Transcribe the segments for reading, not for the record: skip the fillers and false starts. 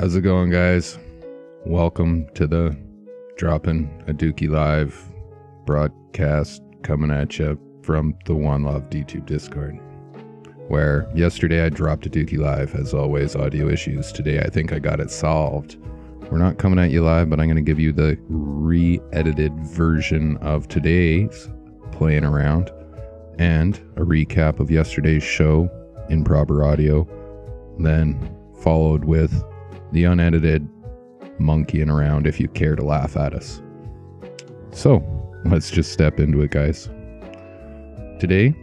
How's it going, guys? Welcome to the Dropping a Dookie Live broadcast coming at you from the OneLoveDTube Discord, where yesterday I dropped a Dookie Live. As always, audio issues. Today I think I got it solved. We're not coming at you live, but I'm going to give you the re-edited version of today's playing around and a recap of yesterday's show in proper audio, then followed with the unedited monkeying around if you care to laugh at us. So let's just step into it, guys. Today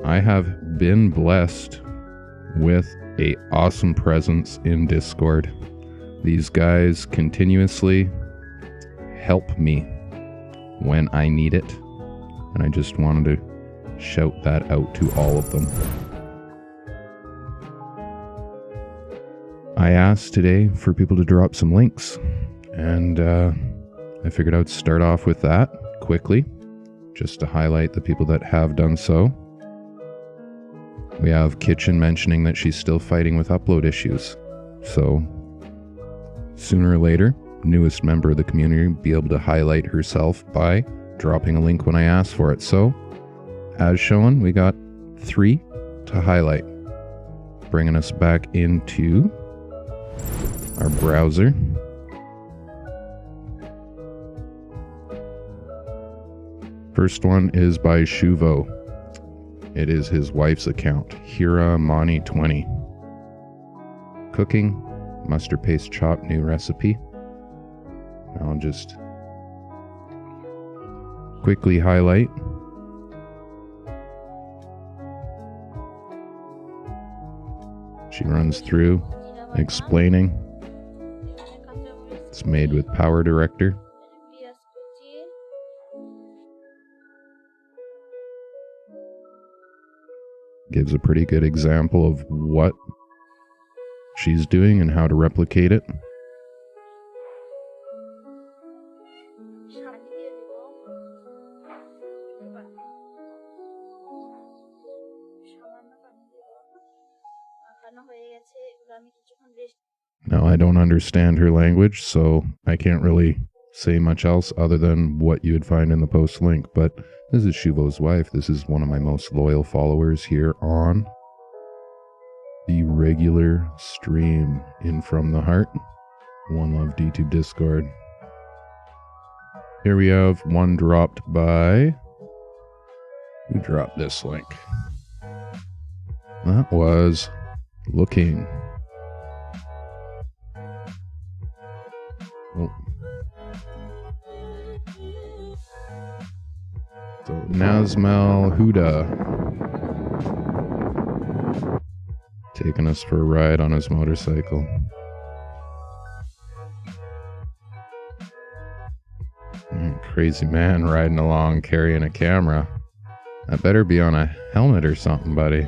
I have been blessed with an awesome presence in Discord. These guys continuously help me when I need it, and I just wanted to shout that out to all of them. I asked today for people to drop some links, and I figured I would start off with that quickly, just to highlight the people that have done so. We have Kitchen mentioning that she's still fighting with upload issues, so sooner or later, newest member of the community will be able to highlight herself by dropping a link when I ask for it. So, as shown, we got 3 to highlight, bringing us back into our browser. First one is by Shuvo. It is his wife's account, Hira Mani 20. Cooking, mustard paste chop, new recipe. I'll just quickly highlight. She runs through explaining. It's made with Power Director. Gives a pretty good example of what she's doing and how to replicate it. Now, I don't understand her language, so I can't really say much else other than what you would find in the post link, but this is Shuvo's wife. This is one of my most loyal followers here on the regular stream in From the Heart, OneLoveDTube Discord. Here we have one dropped by... Who dropped this link? That was Looking. Oh. So Nazmal Huda taking us for a ride on his motorcycle. Crazy man riding along carrying a camera. That better be on a helmet or something, buddy.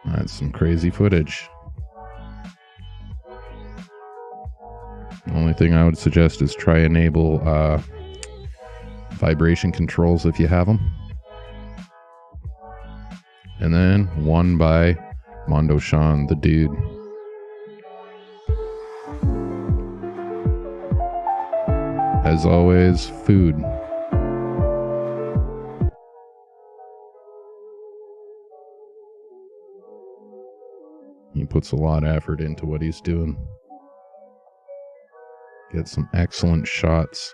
That's some crazy footage. The only thing I would suggest is try enable vibration controls if you have them. And then one by Mondo Sean, the dude. As always, food. He puts a lot of effort into what he's doing. Gets some excellent shots.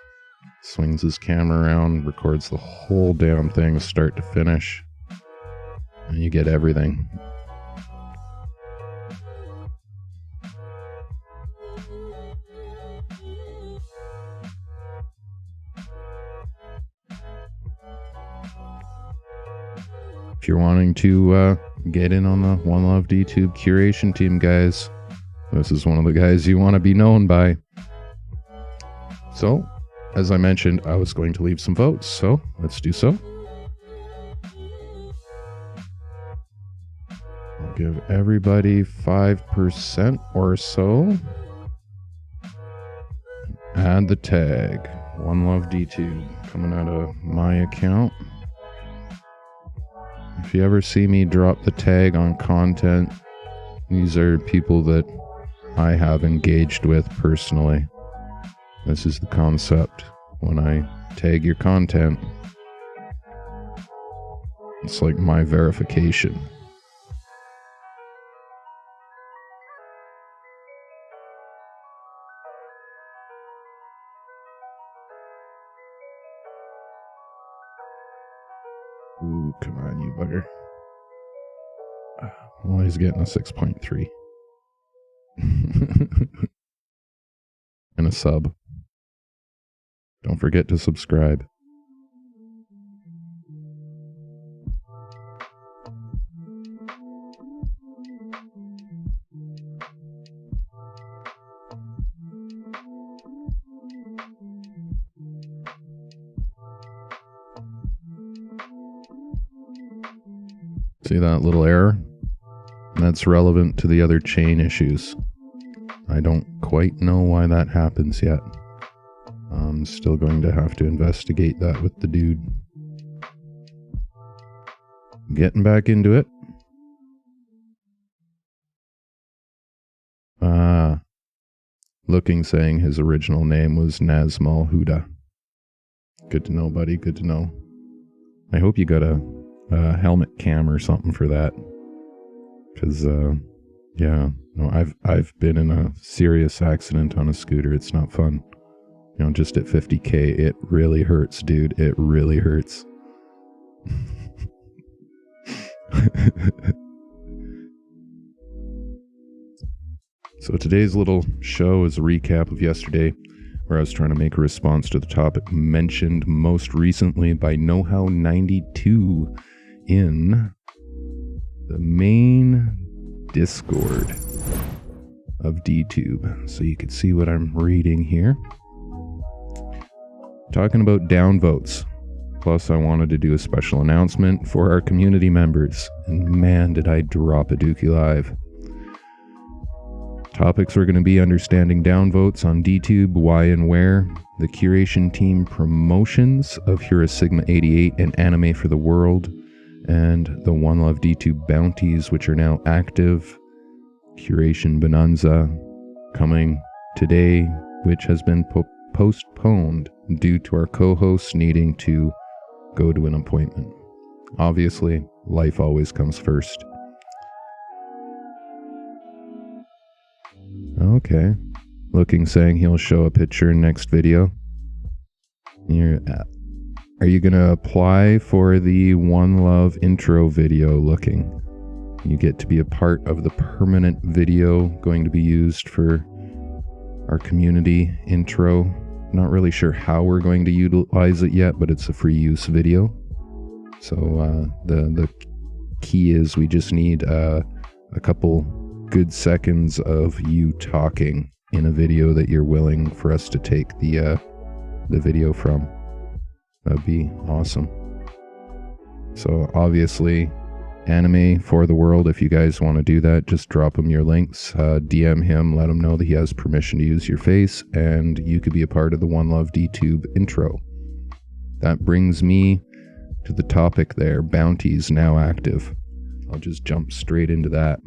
Swings his camera around, records the whole damn thing start to finish. And you get everything. If you're wanting to get in on the OneLoveDTube curation team, guys, this is one of the guys you want to be known by. So, as I mentioned, I was going to leave some votes, so let's do so. I'll give everybody 5% or so. add the tag. OneLoveDTube coming out of my account. If you ever see me drop the tag on content, these are people that I have engaged with personally. This is the concept. When I tag your content, it's like my verification. Ooh, come on, you bugger. Well, he's getting a 6.3. And a sub. Don't forget to subscribe. See that little error? That's relevant to the other chain issues. I don't quite know why that happens yet. I'm still going to have to investigate that with the dude. Getting back into it. Looking saying his original name was Nazmal Huda. Good to know, buddy. Good to know. I hope you got a helmet cam or something for that. Because, yeah, no, I've been in a serious accident on a scooter. It's not fun. You know, just at 50K, it really hurts, dude. It really hurts. So today's little show is a recap of yesterday, where I was trying to make a response to the topic mentioned most recently by KnowHow92 in the main Discord of DTube. So you can see what I'm reading here. Talking about downvotes. Plus, I wanted to do a special announcement for our community members. And man, did I drop a dookie live. Topics are going to be understanding downvotes on DTube, why and where, the Curation Team Promotions of Hero Sigma 88 and Anime for the World, and the OneLoveDTube Bounties, which are now active, Curation Bonanza coming today, which has been postponed due to our co-hosts needing to go to an appointment. Obviously, life always comes first. Okay. Looking saying he'll show a picture in next video. Are you going to apply for the One Love intro video looking? You get to be a part of the permanent video going to be used for our community intro. Not really sure how we're going to utilize it yet, but it's a free use video. So the key is we just need a couple good seconds of you talking in a video that you're willing for us to take the video from. That'd be awesome. So obviously, Anime for the World, if you guys want to do that, just drop him your links, DM him, let him know that he has permission to use your face, and you could be a part of the OneLoveDTube intro. That brings me to the topic there, Bounties now active. I'll just jump straight into that.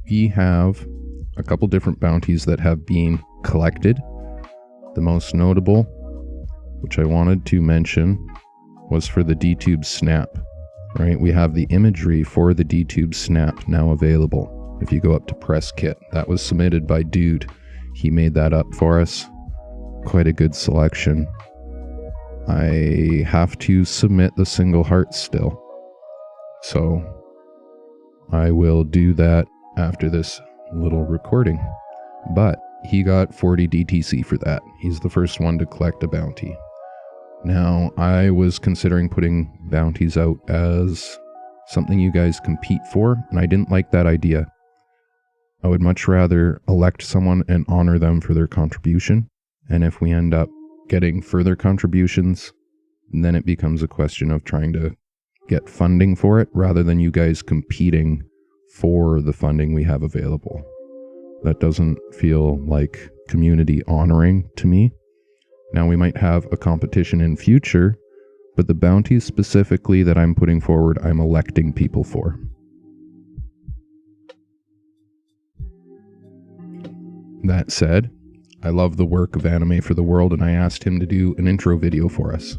We have a couple different bounties that have been collected. The most notable, which I wanted to mention, was for the DTubeSnap. Right, we have the imagery for the DTubeSnap now available. If you go up to press kit, that was submitted by Dude. He made that up for us. Quite a good selection. I have to submit the single heart still. So I will do that after this little recording. But he got 40 DTC for that. He's the first one to collect a bounty. Now, I was considering putting bounties out as something you guys compete for, and I didn't like that idea. I would much rather elect someone and honor them for their contribution, and if we end up getting further contributions, then it becomes a question of trying to get funding for it, rather than you guys competing for the funding we have available. That doesn't feel like community honoring to me. Now, we might have a competition in future, but the bounties specifically that I'm putting forward, I'm electing people for. That said, I love the work of Anime for the World, and I asked him to do an intro video for us.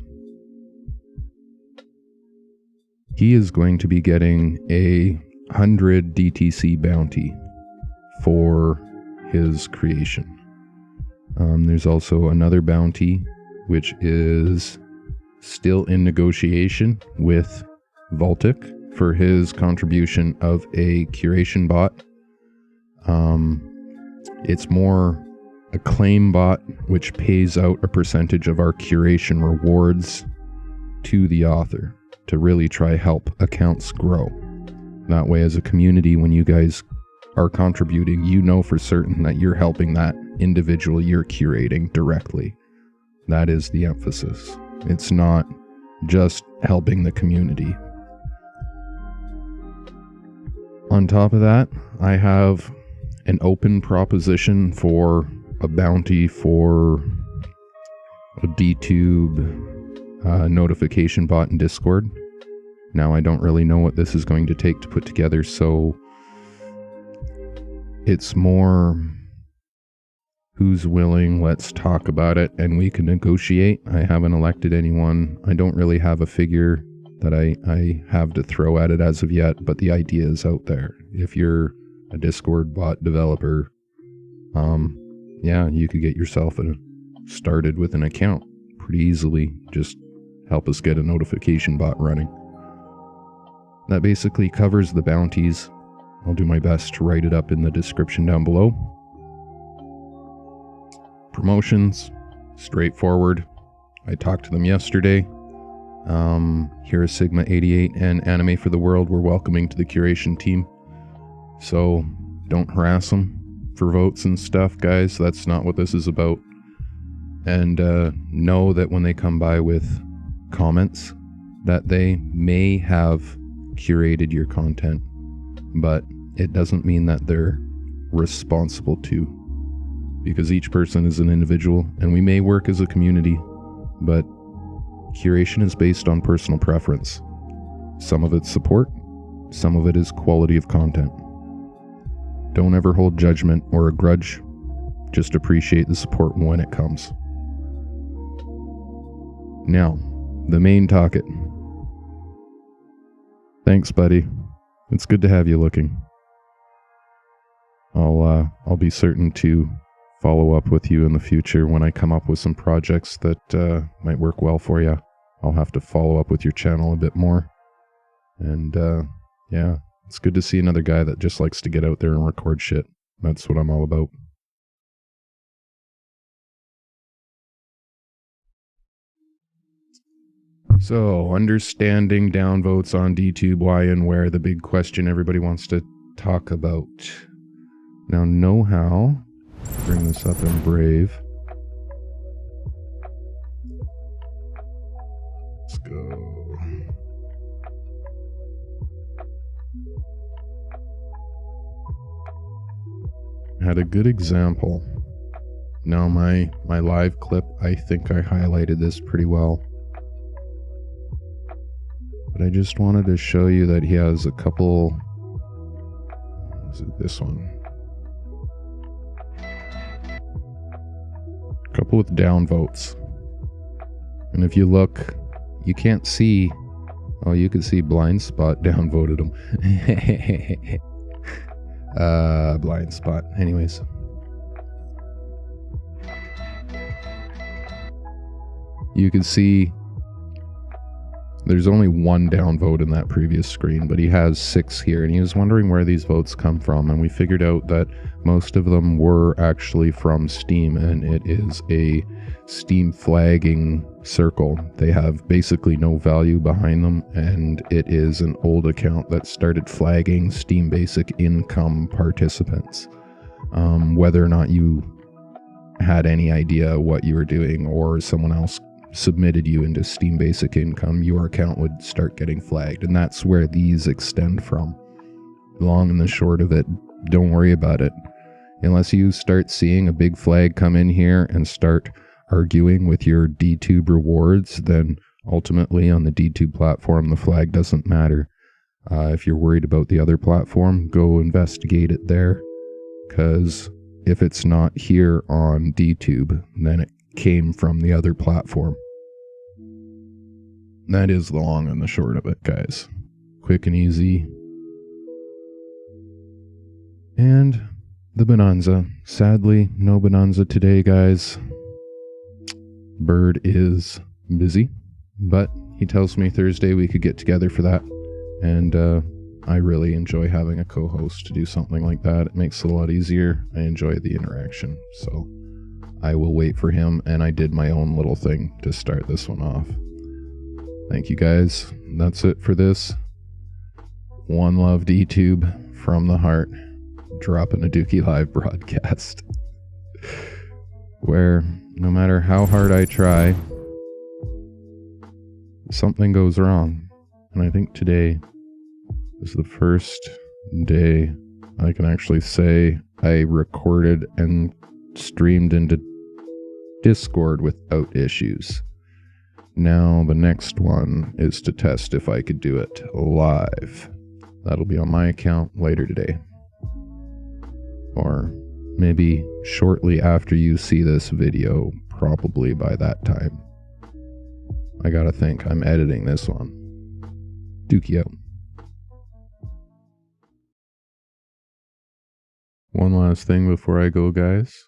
He is going to be getting a 100 DTC bounty for his creation. There's also another bounty, which is still in negotiation with Voltic for his contribution of a curation bot. It's more a claim bot, which pays out a percentage of our curation rewards to the author to really try help accounts grow. That way, as a community, when you guys are contributing, you know for certain that you're helping that individual you're curating directly. That is the emphasis. It's not just helping the community. On top of that, I have an open proposition for a bounty for a DTube notification bot in Discord. Now, I don't really know what this is going to take to put together, so it's more who's willing, let's talk about it, and we can negotiate. I haven't elected anyone. I don't really have a figure that I have to throw at it as of yet, but the idea is out there. If you're a Discord bot developer, yeah, you could get yourself started with an account pretty easily. Just help us get a notification bot running. That basically covers the bounties. I'll do my best to write it up in the description down below. Promotions, straightforward. I talked to them yesterday. Here is Sigma 88 and Anime for the World. We're welcoming to the curation team. So don't harass them for votes and stuff, guys. That's not what this is about. And know that when they come by with comments, that they may have curated your content, but it doesn't mean that they're responsible to, because each person is an individual, and we may work as a community, but curation is based on personal preference. Some of it's support, some of it is quality of content. Don't ever hold judgment or a grudge. Just appreciate the support when it comes. Now, the main topic. Thanks, buddy. It's good to have you looking. I'll be certain to follow up with you in the future when I come up with some projects that might work well for you. I'll have to follow up with your channel a bit more. And yeah, it's good to see another guy that just likes to get out there and record shit. That's what I'm all about. So, understanding downvotes on DTube, why and where, the big question everybody wants to talk about. Now, know how. Bring this up in Brave. Let's go. Had a good example. Now, my live clip, I think I highlighted this pretty well. But I just wanted to show you that he has a couple. Is it this one? A couple with downvotes. And if you look, you can't see. Oh, you can see Blind Spot downvoted him. Blind Spot. Anyways. You can see there's only one downvote in that previous screen, but he has 6 here, and he was wondering where these votes come from, and we figured out that most of them were actually from Steam, and it is a Steam flagging circle. They have basically no value behind them, and it is an old account that started flagging Steam Basic Income participants. Whether or not you had any idea what you were doing, or someone else submitted you into Steam Basic Income, your account would start getting flagged, and that's where these extend from. Long and the short of it, don't worry about it. unless you start seeing a big flag come in here and start arguing with your DTube rewards, then ultimately on the DTube platform, the flag doesn't matter. If you're worried about the other platform, go investigate it there, because if it's not here on DTube, then it came from the other platform. That is the long and the short of it, guys. Quick and easy. And the Bonanza. Sadly, no Bonanza today, guys. Bird is busy, but he tells me Thursday we could get together for that. And I really enjoy having a co-host to do something like that. It makes it a lot easier. I enjoy the interaction. So I will wait for him, and I did my own little thing to start this one off. Thank you, guys. That's it for this OneLoveDTube from the heart, dropping a Dookie live broadcast where no matter how hard I try, something goes wrong. And I think today is the first day I can actually say I recorded and streamed into Discord without issues. Now the next one is to test if I could do it live. That'll be on my account later today. Or maybe shortly after you see this video, probably by that time. I gotta think, I'm editing this one. Dookie out. One last thing before I go, guys.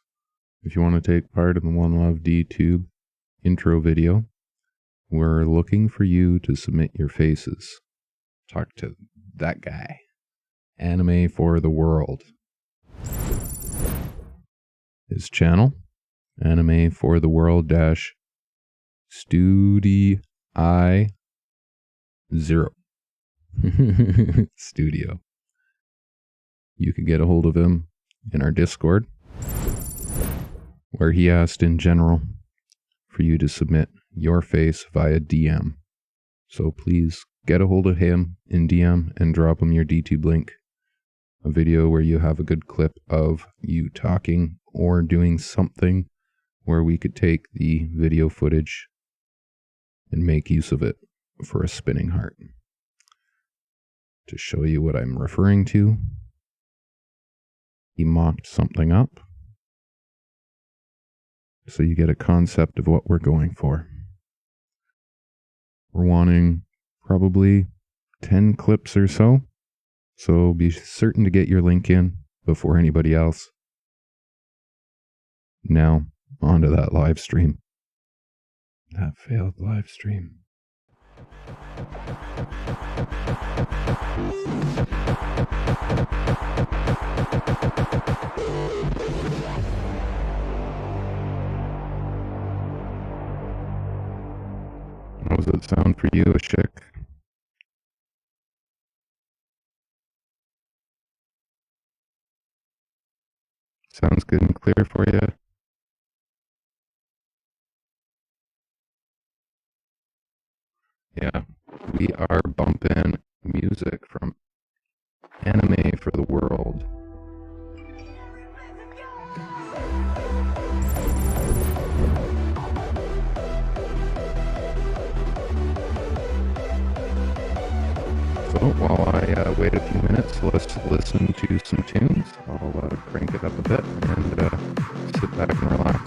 If you want to take part in the OneLoveDTube intro video, we're looking for you to submit your faces. Talk to that guy. Anime for the World. His channel, Anime for the World -Studi 0 Studio. You can get a hold of him in our Discord, where he asked in general for you to submit your face via DM. So please get a hold of him in DM and drop him your DTube link. A video where you have a good clip of you talking or doing something where we could take the video footage and make use of it for a spinning heart. To show you what I'm referring to, he mocked something up, so you get a concept of what we're going for. We're wanting probably 10 clips or so, so be certain to get your link in before anybody else. Now, onto that live stream. That failed live stream. How does it sound for you, Ashik? Sounds good and clear for you? Yeah, we are bumping music from Anime for the World. So while I wait a few minutes, let's listen to some tunes. I'll crank it up a bit and sit back and relax.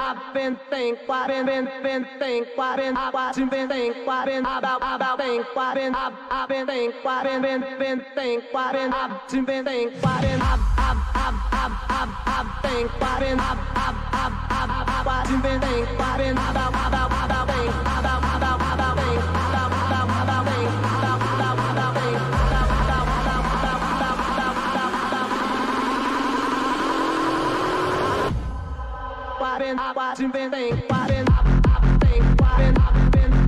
I've been thinking I've been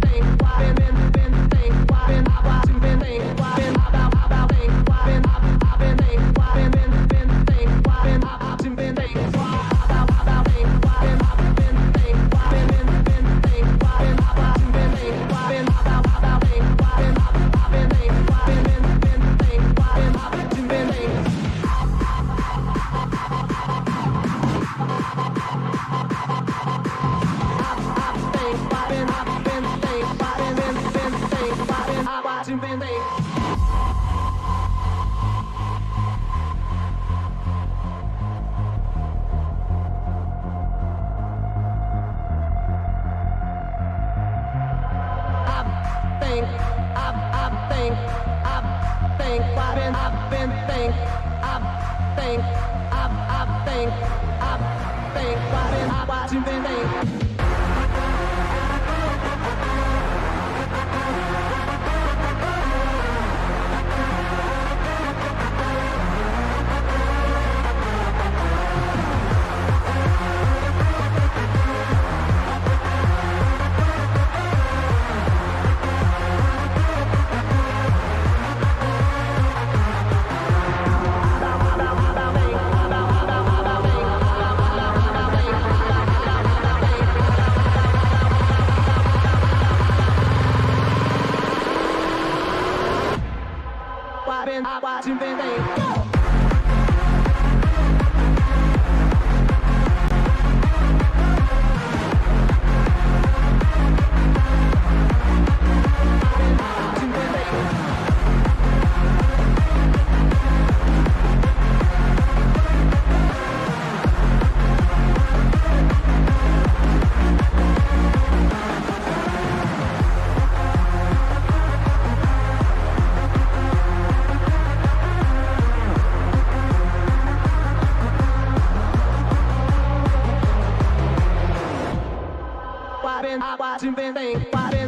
watching been they. Watching been they. Watching been they. Watching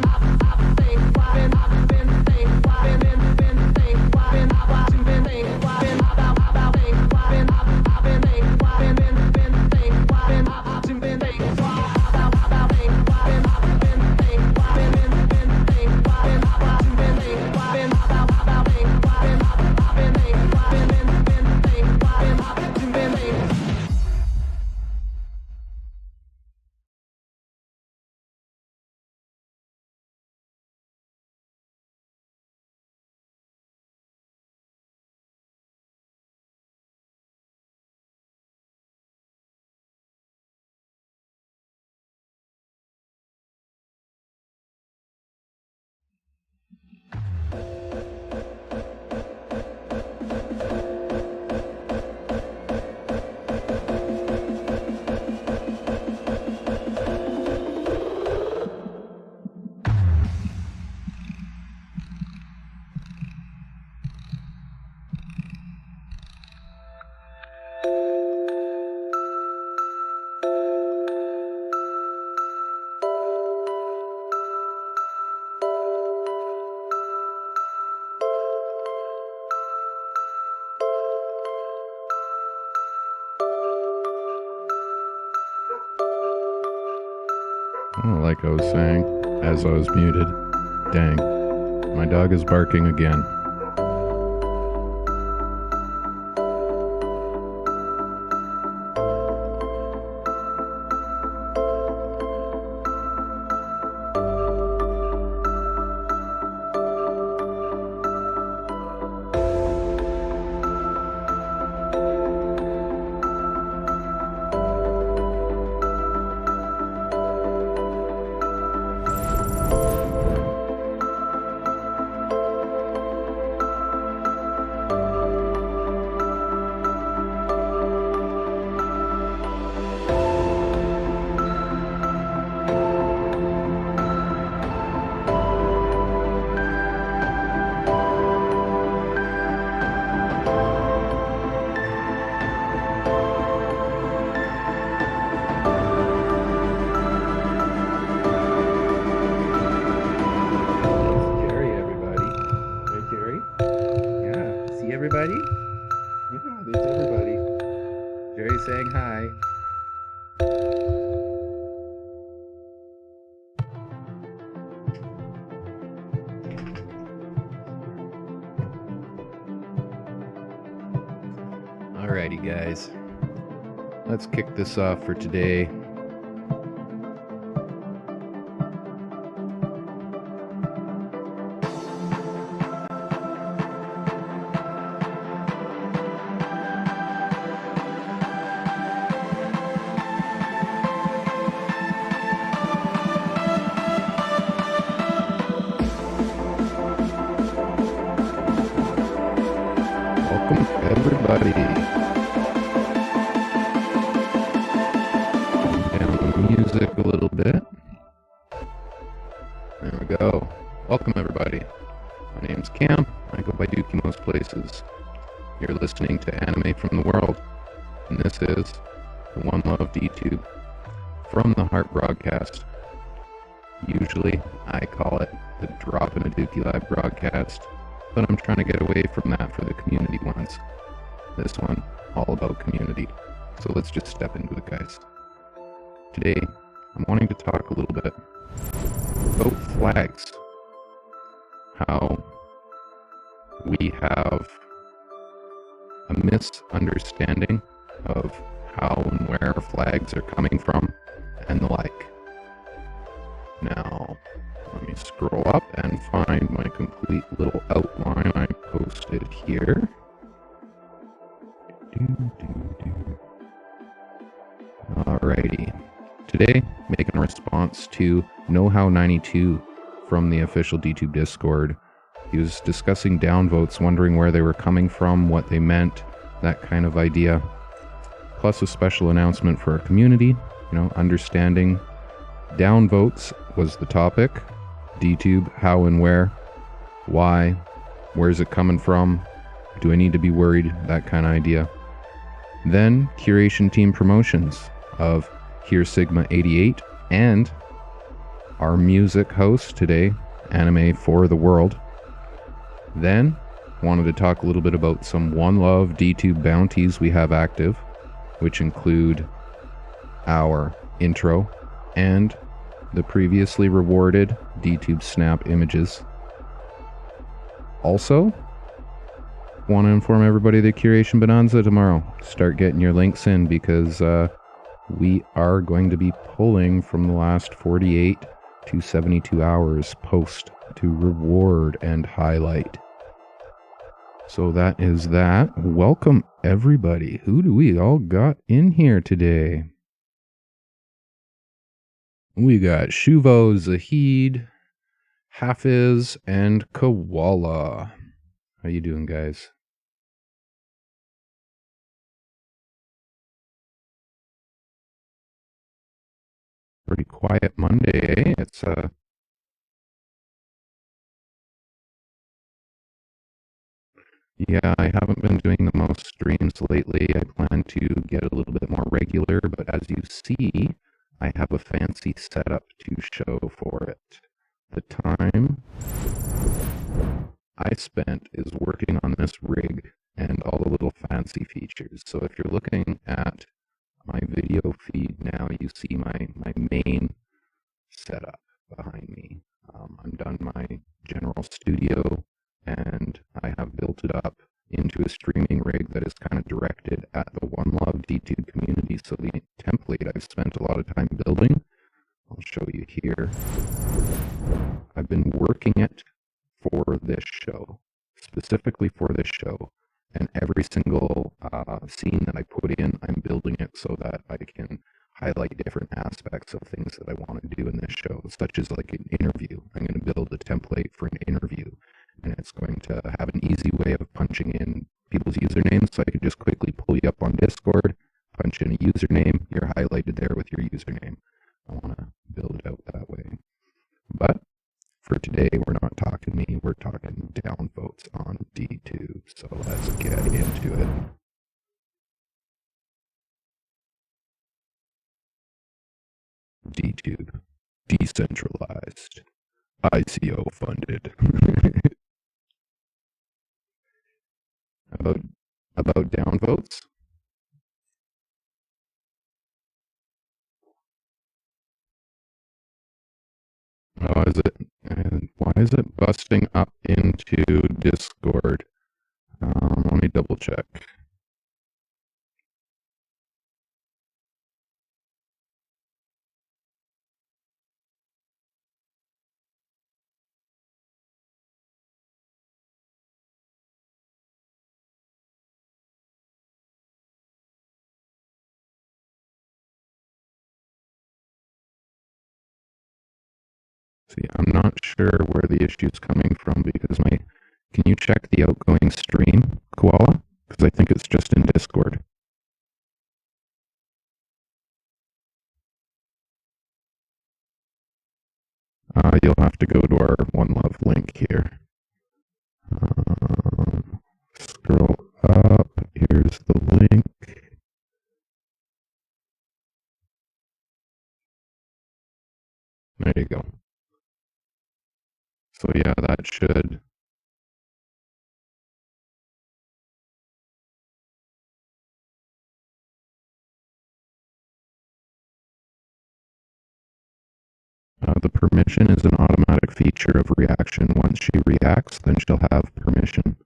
Oh, like I was saying, as I was muted. Dang, my dog is barking again. Everybody? Yeah, there's everybody. Jerry saying hi. Alrighty, guys. Let's kick this off for today. everybody. Down the music a little bit. There we go. Welcome everybody. My name's Cam. I go by Dookie most places. You're listening to Anime from the World, and this is the OneLoveDTube from the Heart broadcast. Usually I call it the Drop in a Dookie Live broadcast, but I'm trying to get away from that for the community ones. This one, all about community. So let's just step into it, guys. Today, I'm wanting to talk a little bit about flags. How we have a misunderstanding of how and where flags are coming from and the like. Now, let me scroll up and find my complete little outline I posted here. Alrighty. Today, making a response to KnowHow92 from the official DTube Discord. He was discussing downvotes, wondering where they were coming from, what they meant, that kind of idea. Plus a special announcement for our community, understanding downvotes was the topic. DTube, how and where, why, where's it coming from, do I need to be worried, that kind of idea. Then Curation Team Promotions of Here Sigma 88 and our music host today, Anime for the World. Then, wanted to talk a little bit about some OneLoveDTube bounties we have active, which include our intro and the previously rewarded DTubeSnap images. Also, want to inform everybody that Curation Bonanza tomorrow. Start getting your links in because we are going to be pulling from the last 48 to 72 hours post to reward and highlight. So that is that. Welcome everybody. Who do we all got in here today? We got Shuvo, Zahid, Hafiz, and Koala. How you doing, guys? Pretty quiet Monday, eh? It's yeah, I haven't been doing the most streams lately. I plan to get a little bit more regular, but as you see, I have a fancy setup to show for it. The time I spent is working on this rig and all the little fancy features. So if you're looking at my video feed now, you see my main setup behind me. I'm done my general studio, and I have built it up into a streaming rig that is kind of directed at the OneLoveDTube community. So the template I've spent a lot of time building, I'll show you here. I've been working it for this show, specifically for this show, and every single scene that I put in, I'm building it so that I can highlight different aspects of things that I want to do in this show, such as like an interview. I'm going to build a template for an interview, and it's going to have an easy way of punching in people's usernames, so I could just quickly pull you up on Discord, punch in a username, you're highlighted there with your username. I want to build it out that way. But for today, we're not talking me, we're talking downvotes on DTube, so let's get into it. DTube, decentralized, ICO funded. About downvotes? Oh, is it? Why is it busting up into Discord? Let me double check. See, I'm not sure where the issue is coming from because can you check the outgoing stream, Koala? because I think it's just in Discord. You'll have to go to our OneLove link here. Scroll up. Here's the link. There you go. So yeah, that should. The permission is an automatic feature of reaction. Once she reacts, then she'll have permission.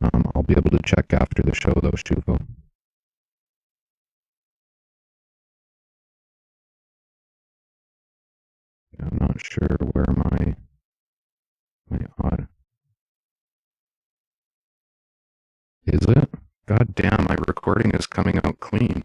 I'll be able to check after the show though, Shuvo. I'm not sure where my odd. Is it? God damn, my recording is coming out clean.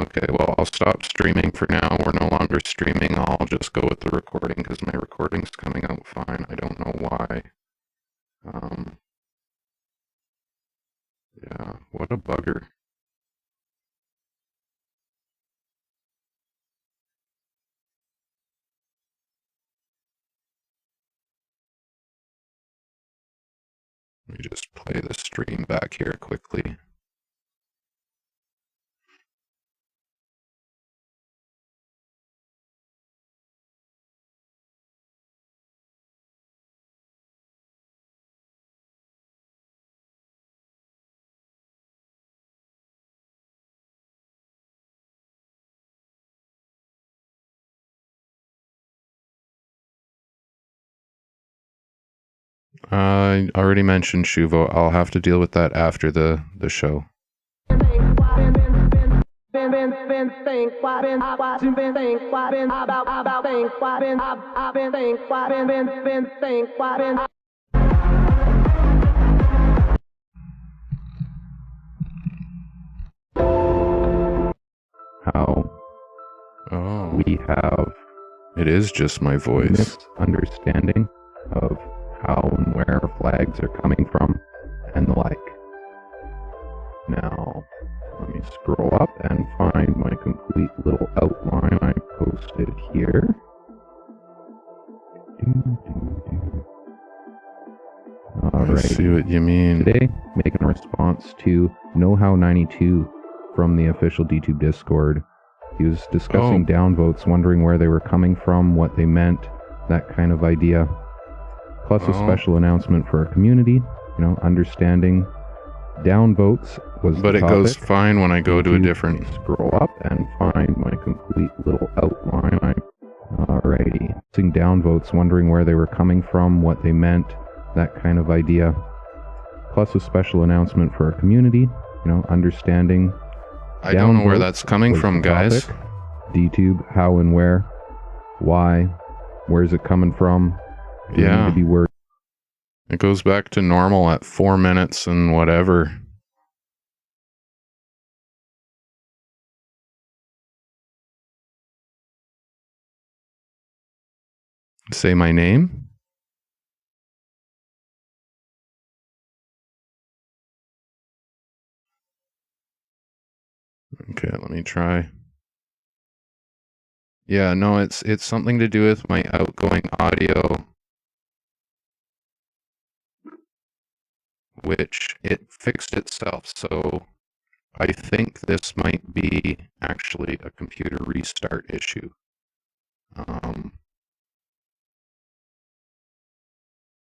Okay, well, I'll stop streaming for now. We're no longer streaming. I'll just go with the recording because my recording's coming out fine. I don't know why. Yeah, what a bugger. Let me just play the stream back here quickly. I already mentioned Shuvo. I'll have to deal with that after the show. How we have it is just my voice misunderstanding of how and where flags are coming from and the like. Now, let me scroll up and find my complete little outline I posted here. Alright. I see what you mean. Today, making a response to KnowHow92 from the official DTube Discord. He was discussing downvotes, wondering where they were coming from, what they meant, that kind of idea. Plus a special announcement for our community, understanding downvotes was the topic. But it goes fine when I go to a different... Scroll up and find my complete little outline. Alrighty. Seeing downvotes, wondering where they were coming from, what they meant, that kind of idea. Plus a special announcement for our community, understanding... I don't know where that's coming from, guys. DTube, how and where, why, where's it coming from? Yeah. To be worried. It goes back to normal at 4 minutes and whatever. Say my name? Okay, let me try. Yeah, no, it's something to do with my outgoing audio, which it fixed itself. So I think this might be actually a computer restart issue.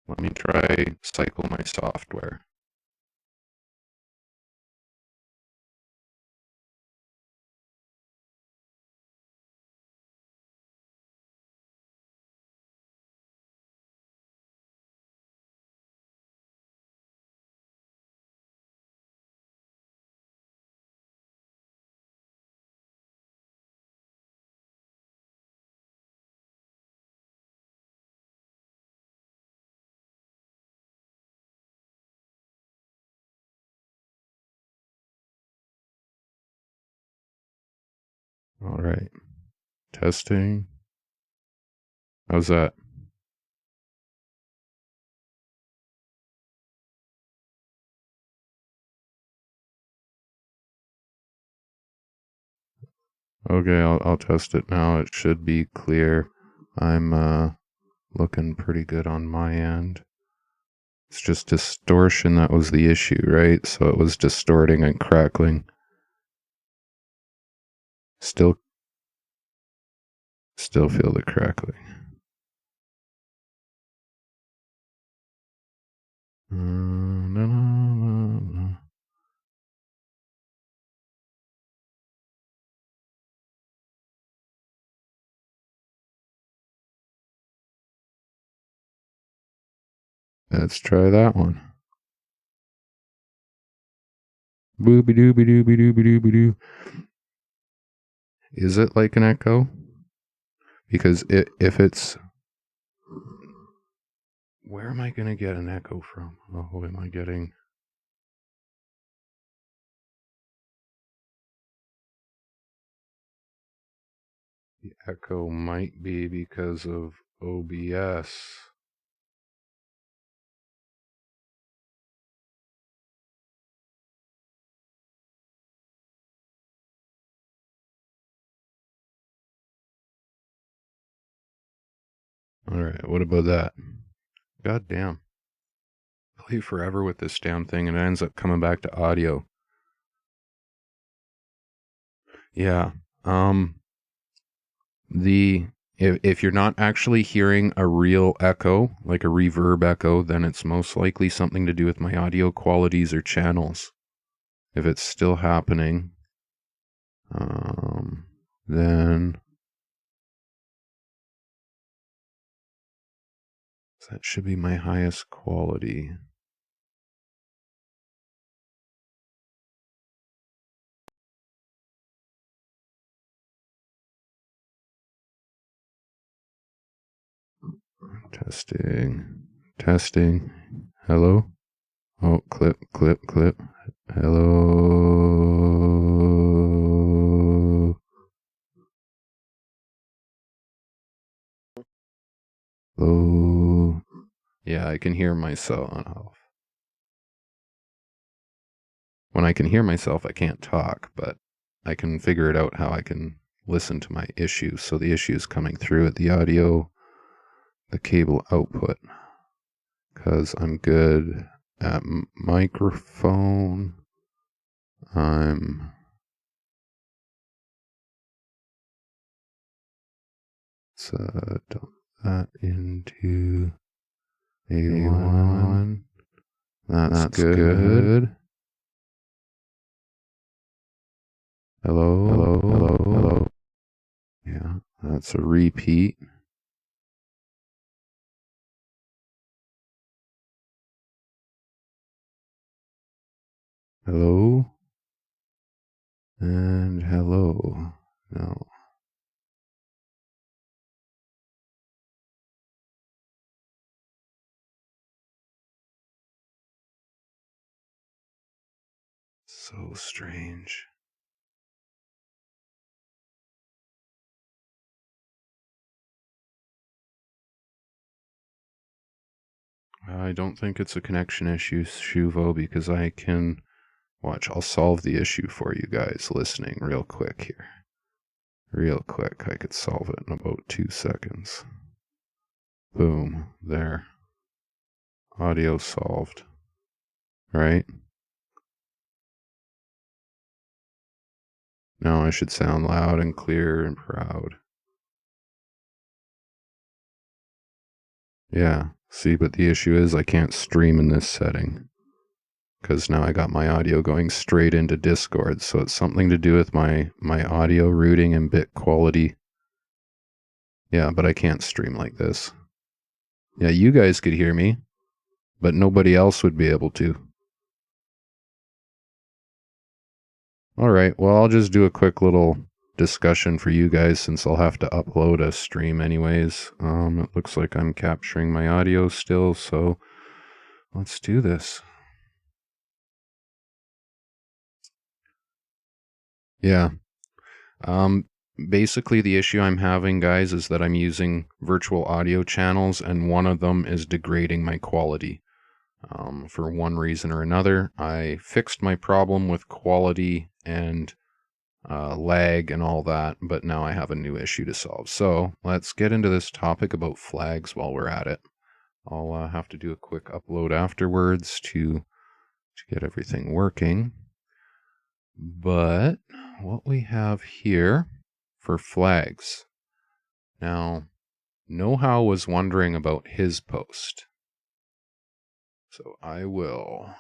Let me try cycle my software. All right. Testing. How's that? Okay, I'll test it now. It should be clear. I'm looking pretty good on my end. It's just distortion that was the issue, right? So it was distorting and crackling. Still feel the crackling. Let's try that one. Booby dooby dooby dooby dooby doo. Is it like an echo? Because if it's... Where am I going to get an echo from? Oh, what am I getting? The echo might be because of OBS. Alright, what about that? God damn. Play forever with this damn thing and it ends up coming back to audio. Yeah. If you're not actually hearing a real echo, like a reverb echo, then it's most likely something to do with my audio qualities or channels. If it's still happening, then that should be my highest quality. Testing. Hello? Oh, clip. Hello? Hello? Yeah, I can hear myself. When I can hear myself, I can't talk, but I can figure it out how I can listen to my issues. So the issue is coming through at the audio, the cable output, because I'm good at microphone. So dump that into A1. That's good. Hello. Yeah, that's a repeat. Hello. And hello. No. So strange. I don't think it's a connection issue, Shuvo, because I can... Watch, I'll solve the issue for you guys listening real quick here. Real quick, I could solve it in about 2 seconds. Boom, there. Audio solved. Right? Now I should sound loud and clear and proud. Yeah, see, but the issue is I can't stream in this setting. Because now I got my audio going straight into Discord, so it's something to do with my audio routing and bit quality. Yeah, but I can't stream like this. Yeah, you guys could hear me, but nobody else would be able to. Alright, well, I'll just do a quick little discussion for you guys since I'll have to upload a stream anyways. It looks like I'm capturing my audio still, so let's do this. Yeah. basically the issue I'm having, guys, is that I'm using virtual audio channels, and one of them is degrading my quality. For one reason or another, I fixed my problem with quality and lag and all that, but now I have a new issue to solve. So let's get into this topic about flags while we're at it. I'll have to do a quick upload afterwards to get everything working. But what we have here for flags. Now, KnowHow was wondering about his post. So I will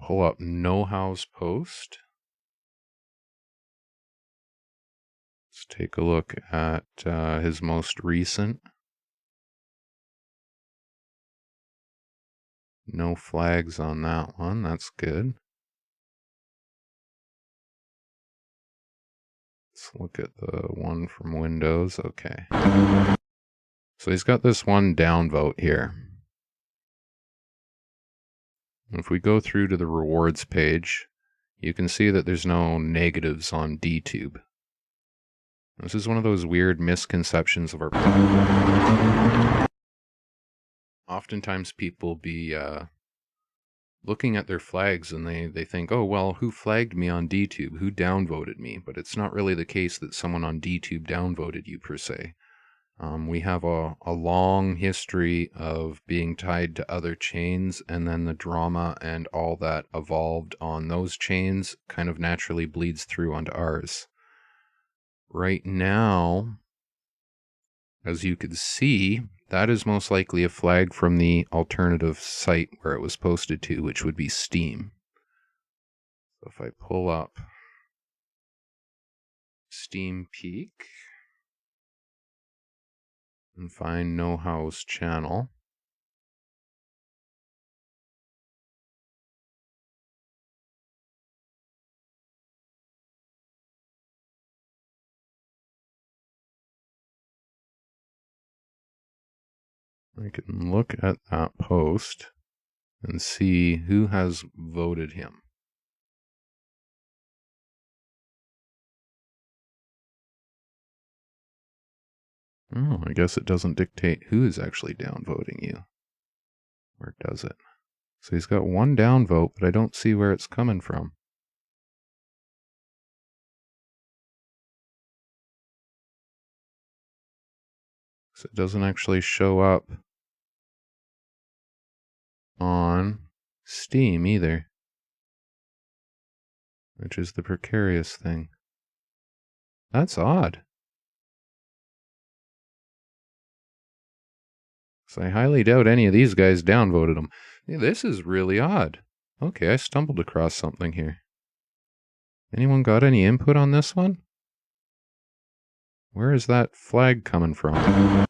pull up KnowHow's post. Let's take a look at his most recent. No flags on that one. That's good. Let's look at the one from Windows. Okay. So he's got this one downvote here. If we go through to the rewards page, you can see that there's no negatives on DTube. This is one of those weird misconceptions of our platform. Oftentimes people be looking at their flags and they think, oh, well, who flagged me on DTube? Who downvoted me? But it's not really the case that someone on DTube downvoted you per se. We have a long history of being tied to other chains, and then the drama and all that evolved on those chains kind of naturally bleeds through onto ours. Right now, as you can see, that is most likely a flag from the alternative site where it was posted to, which would be Steam. So if I pull up Steam Peak and find KnowHow's channel, I can look at that post and see who has voted him. Oh, I guess it doesn't dictate who is actually downvoting you. Where does it? So he's got one downvote, but I don't see where it's coming from. So it doesn't actually show up on Steam either, which is the precarious thing. That's odd. So I highly doubt any of these guys downvoted him. Yeah, this is really odd. Okay, I stumbled across something here. Anyone got any input on this one? Where is that flag coming from?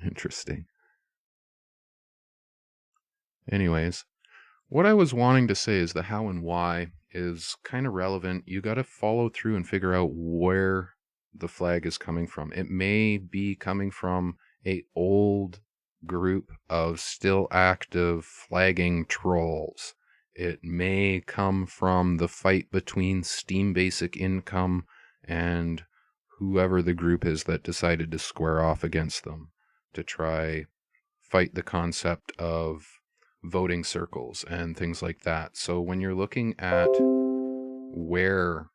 Interesting. Anyways, what I was wanting to say is the how and why is kind of relevant. You got to follow through and figure out where the flag is coming from. It may be coming from an old group of still active flagging trolls. It may come from the fight between Steam Basic Income and whoever the group is that decided to square off against them to try fight the concept of voting circles and things like that. So when you're looking at where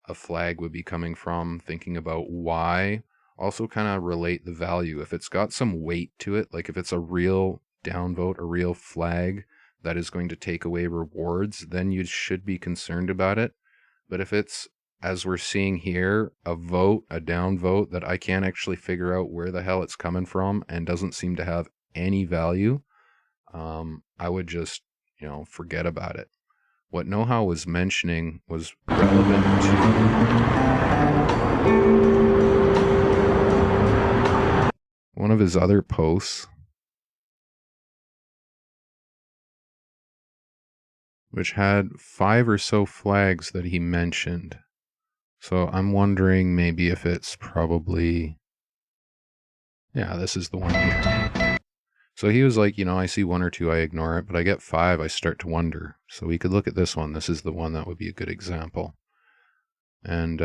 a flag would be coming from, thinking about why, also kind of relate the value. If it's got some weight to it, like if it's a real downvote, a real flag that is going to take away rewards, then you should be concerned about it. But if it's, as we're seeing here, a vote, a downvote that I can't actually figure out where the hell it's coming from and doesn't seem to have any value, I would just, forget about it. What KnowHow was mentioning was relevant to one of his other posts, which had 5 or so flags that he mentioned. So I'm wondering maybe if it's probably, yeah, this is the one here. So he was like, I see 1 or 2, I ignore it, but I get 5, I start to wonder. So we could look at this one. This is the one that would be a good example. And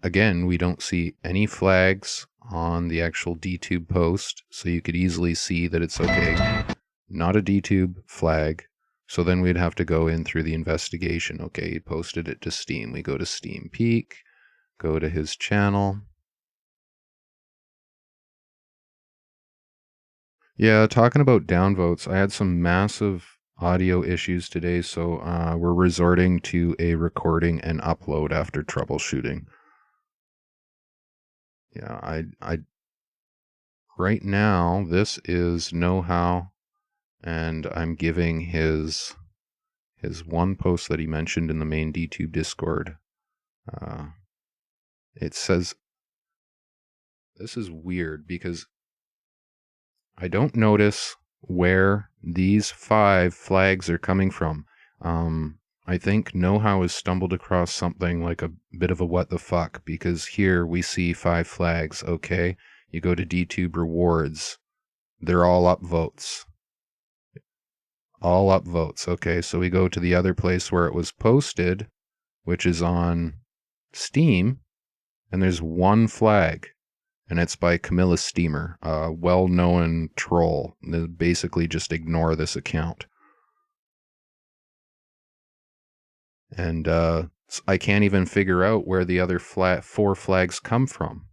again, we don't see any flags on the actual DTube post, so you could easily see that it's okay. Not a DTube flag. So then we'd have to go in through the investigation. Okay, he posted it to Steam. We go to Steam Peak, go to his channel. Yeah, talking about downvotes, I had some massive audio issues today, so we're resorting to a recording and upload after troubleshooting. Yeah, I right now this is know-how, and I'm giving his one post that he mentioned in the main DTube Discord. It says, this is weird because I don't notice where these 5 flags are coming from. I think know-how has stumbled across something like a bit of a what the fuck, because here we see 5 flags. Okay, you go to DTube rewards, they're all upvotes. All upvotes. Okay, so we go to the other place where it was posted, which is on Steam, and there's 1 flag. And it's by Camilla Steamer, a well-known troll. Basically, just ignore this account. And I can't even figure out where the other 4 flags come from.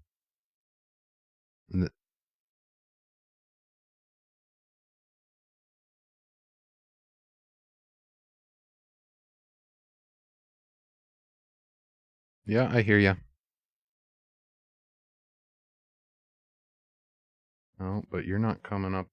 Yeah, I hear you. Oh, but you're not coming up.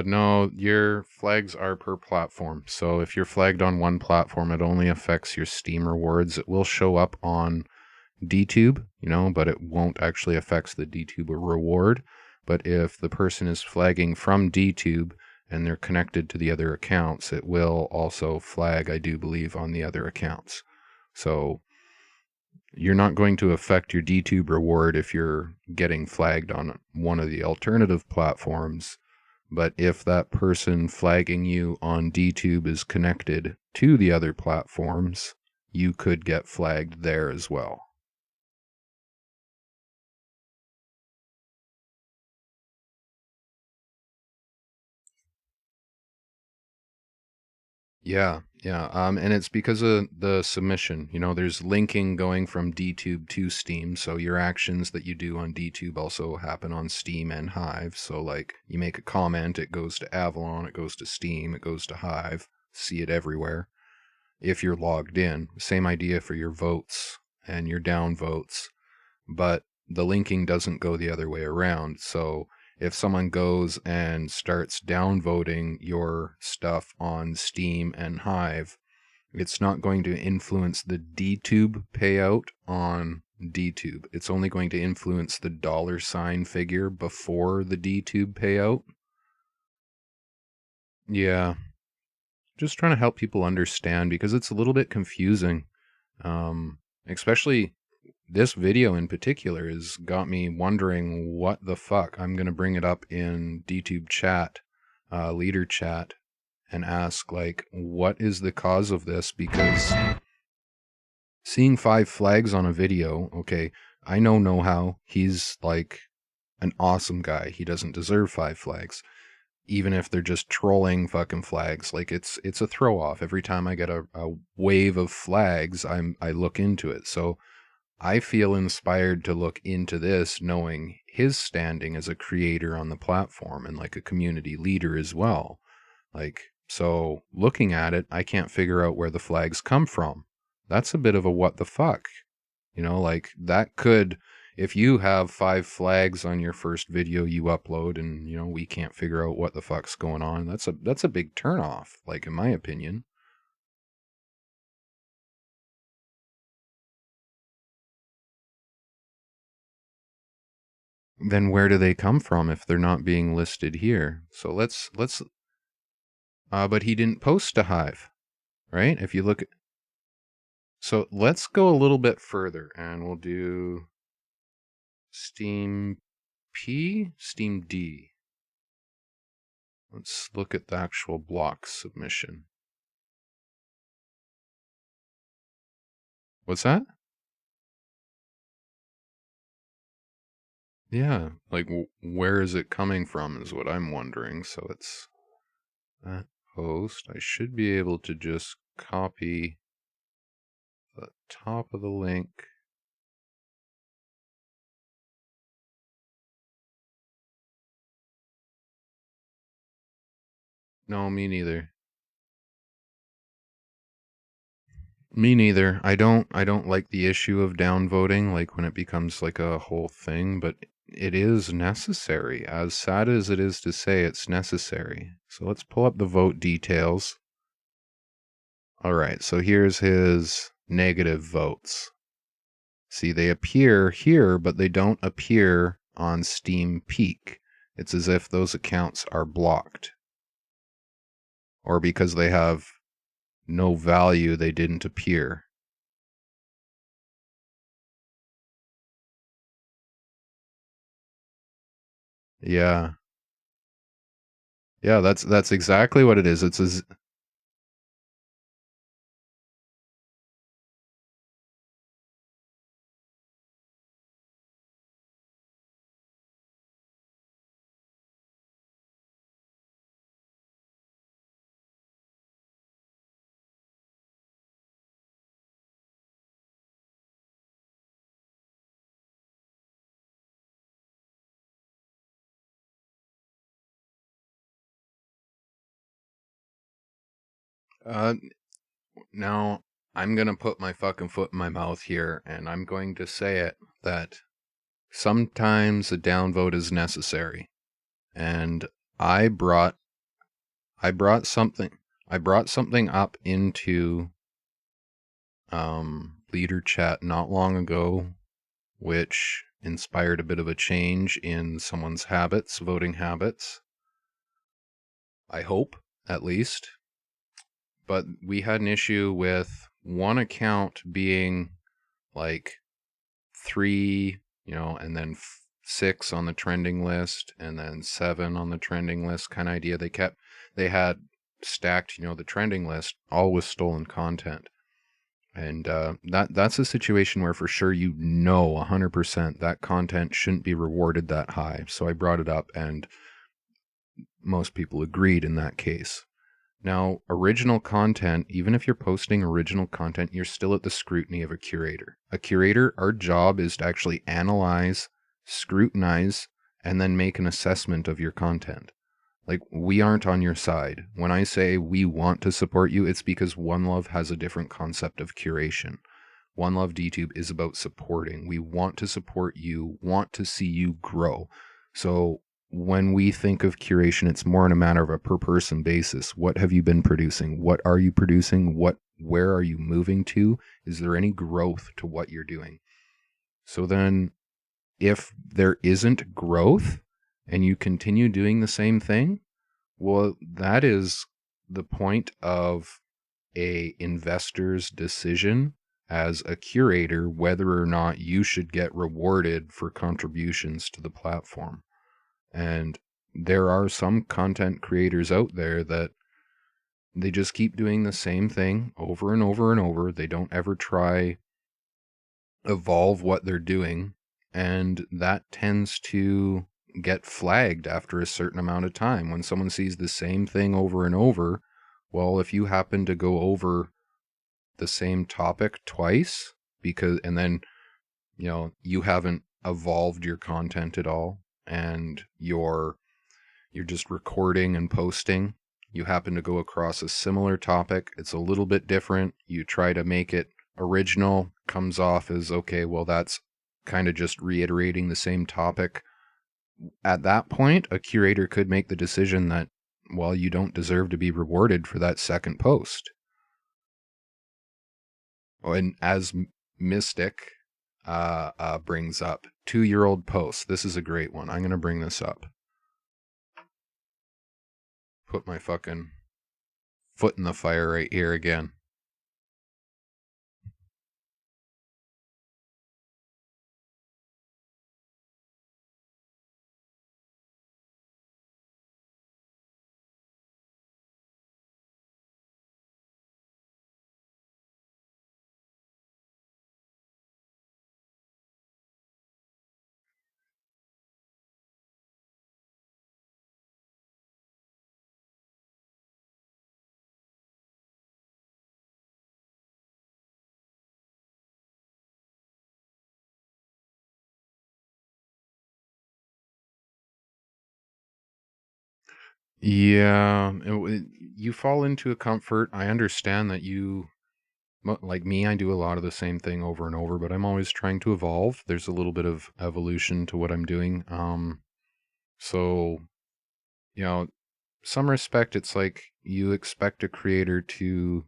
No, your flags are per platform. So if you're flagged on one platform, it only affects your Steam rewards. It will show up on DTube, but it won't actually affect the DTube reward. But if the person is flagging from DTube and they're connected to the other accounts, it will also flag, I do believe, on the other accounts. So you're not going to affect your DTube reward if you're getting flagged on one of the alternative platforms. But if that person flagging you on DTube is connected to the other platforms, you could get flagged there as well. Yeah. And it's because of the submission. There's linking going from DTube to Steam, so your actions that you do on DTube also happen on Steam and Hive. So, like, you make a comment, it goes to Avalon, it goes to Steam, it goes to Hive. See it everywhere if you're logged in. Same idea for your votes and your downvotes, but the linking doesn't go the other way around. So if someone goes and starts downvoting your stuff on Steam and Hive, it's not going to influence the DTube payout on DTube. It's only going to influence the $ figure before the DTube payout. Yeah. Just trying to help people understand, because it's a little bit confusing. Especially this video in particular has got me wondering what the fuck. I'm going to bring it up in DTube chat, leader chat, and ask, like, what is the cause of this? Because seeing 5 flags on a video, okay, I know how. He's like an awesome guy. He doesn't deserve 5 flags. Even if they're just trolling fucking flags, like it's a throw off. Every time I get a wave of flags, I look into it. So I feel inspired to look into this, knowing his standing as a creator on the platform and like a community leader as well. Like, so looking at it, I can't figure out where the flags come from. That's a bit of a what the fuck. Like, that could, if you have 5 flags on your first video you upload and, we can't figure out what the fuck's going on, that's a big turnoff, like, in my opinion. Then where do they come from if they're not being listed here? So let's but he didn't post to Hive, right? If you look at, so let's go a little bit further and we'll do Steam P, Steam D. Let's look at the actual block submission. What's that? Yeah, like where is it coming from is what I'm wondering. So it's that post. I should be able to just copy the top of the link. No, me neither. Me neither. I don't like the issue of downvoting, like when it becomes like a whole thing, but it is necessary. As sad as it is to say, it's necessary. So let's pull up the vote details. All right, so here's his negative votes. See, they appear here, but they don't appear on Steam Peak. It's as if those accounts are blocked. Or because they have no value, they didn't appear. Yeah. Yeah, that's exactly what it is. It's as now I'm going to put my fucking foot in my mouth here and I'm going to say it that sometimes a downvote is necessary. And I brought something up into leader chat not long ago, which inspired a bit of a change in someone's habits, voting habits. I hope, at least. But we had an issue with one account being like 3, and then 6 on the trending list, and then 7 on the trending list kind of idea. They had stacked, the trending list, all with stolen content. And that's a situation where for sure 100% that content shouldn't be rewarded that high. So I brought it up and most people agreed in that case. Now, original content, even if you're posting original content, you're still at the scrutiny of a curator. A curator, our job is to actually analyze, scrutinize, and then make an assessment of your content. Like, we aren't on your side. When I say we want to support you, it's because OneLove has a different concept of curation. OneLoveDTube is about supporting. We want to support you, want to see you grow. So when we think of curation, it's more in a matter of a per person basis. What have you been producing? What are you producing? Where are you moving to? Is there any growth to what you're doing? So then if there isn't growth and you continue doing the same thing, well, that is the point of a investor's decision as a curator whether or not you should get rewarded for contributions to the platform. And there are some content creators out there that they just keep doing the same thing over and over and over. They don't ever try evolve what they're doing, and that tends to get flagged after a certain amount of time. When someone sees the same thing over and over, well, if you happen to go over the same topic twice and then you haven't evolved your content at all, and you're just recording and posting, you happen to go across a similar topic, it's a little bit different, you try to make it original, comes off as okay, well, that's kind of just reiterating the same topic, at that point, a curator could make the decision that, well, you don't deserve to be rewarded for that second post. Oh, and as Mystic brings up, 2-year-old posts. This is a great one. I'm going to bring this up. Put my fucking foot in the fire right here again. Yeah, you fall into a comfort. I understand that you, like me, I do a lot of the same thing over and over, but I'm always trying to evolve. There's a little bit of evolution to what I'm doing. So, you know, some respect, it's like you expect a creator to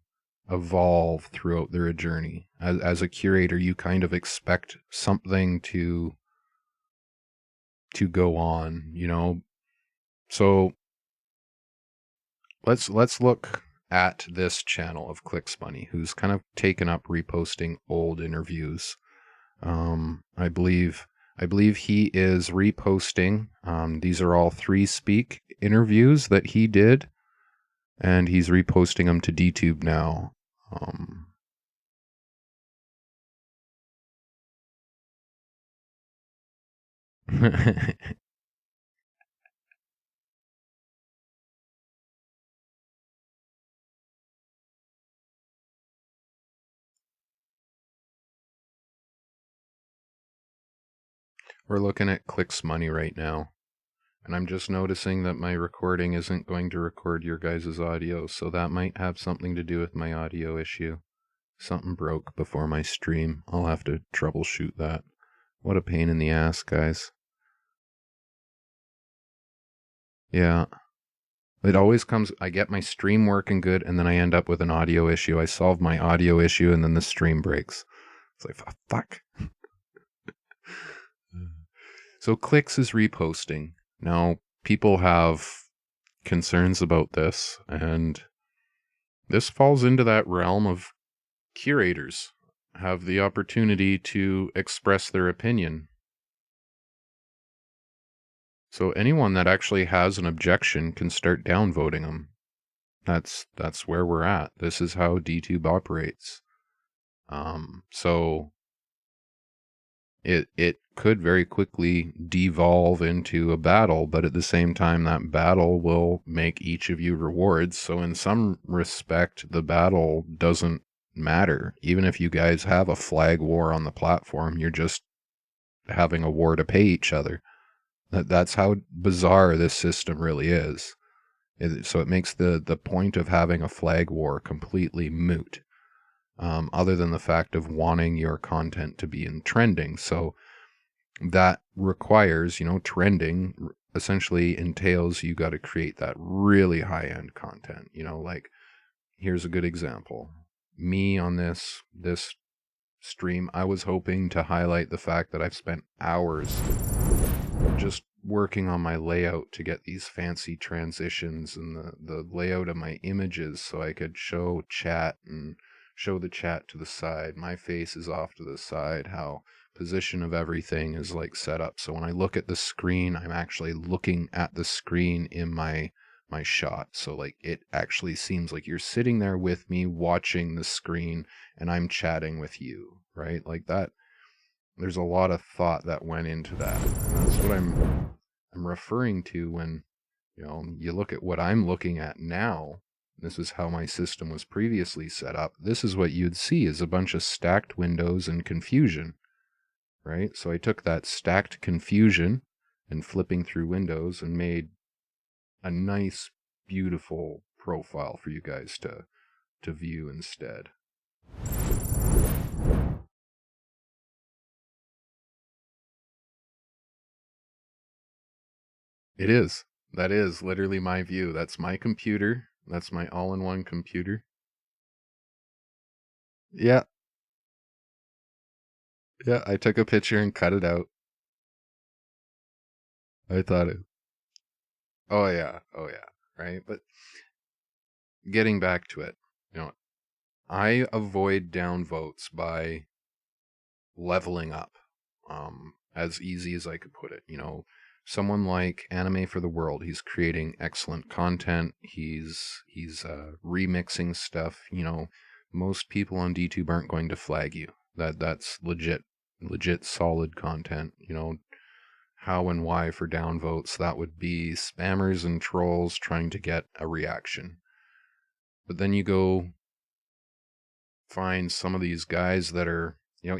evolve throughout their journey. As a curator, you kind of expect something to go on, you know. So let's look at this channel of Clicks Money, who's kind of taken up reposting old interviews. I believe he is reposting. These are all 3Speak interviews that he did, and he's reposting them to DTube now. We're looking at Clicks Money right now, and I'm just noticing that my recording isn't going to record your guys' audio, so that might have something to do with my audio issue. Something broke before my stream. I'll have to troubleshoot that. What a pain in the ass, guys. Yeah. It always comes, I get my stream working good, and then I end up with an audio issue. I solve my audio issue, and then the stream breaks. It's like, fuck. So Clicks is reposting. Now, people have concerns about this, and this falls into that realm of curators have the opportunity to express their opinion. So anyone that actually has an objection can start downvoting them. That's where we're at. This is how DTube operates. So it could very quickly devolve into a battle, but at the same time, that battle will make each of you rewards. So in some respect, the battle doesn't matter. Even if you guys have a flag war on the platform, you're just having a war to pay each other. That's how bizarre this system really is. So it makes the point of having a flag war completely moot, other than the fact of wanting your content to be in trending. So that requires, trending essentially entails you got to create that really high-end content. Like, here's a good example. Me on this stream, I was hoping to highlight the fact that I've spent hours just working on my layout to get these fancy transitions and the layout of my images so I could show chat and show the chat to the side. My face is off to the side, how position of everything is like set up. So when I look at the screen, I'm actually looking at the screen in my shot. So like it actually seems like you're sitting there with me watching the screen and I'm chatting with you, right? Like that. There's a lot of thought that went into that. And that's what I'm referring to when, you look at what I'm looking at now. This is how my system was previously set up. This is what you'd see is a bunch of stacked windows and confusion, right? So I took that stacked confusion and flipping through windows and made a nice, beautiful profile for you guys to view instead. It is. That is literally my view. That's my computer. That's my all-in-one computer. Yeah. Yeah, I took a picture and cut it out. I thought it. Oh yeah. Oh yeah. Right? But getting back to it, you know, I avoid downvotes by leveling up. As easy as I could put it. You know, someone like Anime for the World, he's creating excellent content. He's remixing stuff. You know, most people on DTube aren't going to flag you. That's legit solid content. You know, how and why for downvotes, that would be spammers and trolls trying to get a reaction. But then you go find some of these guys that are, you know,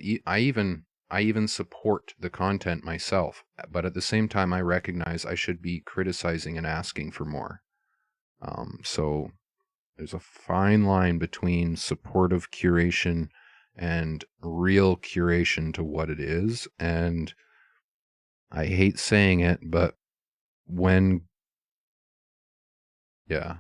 I even support the content myself, but at the same time, I recognize I should be criticizing and asking for more. So there's a fine line between supportive curation and real curation to what it is. And I hate saying it, but when, yeah,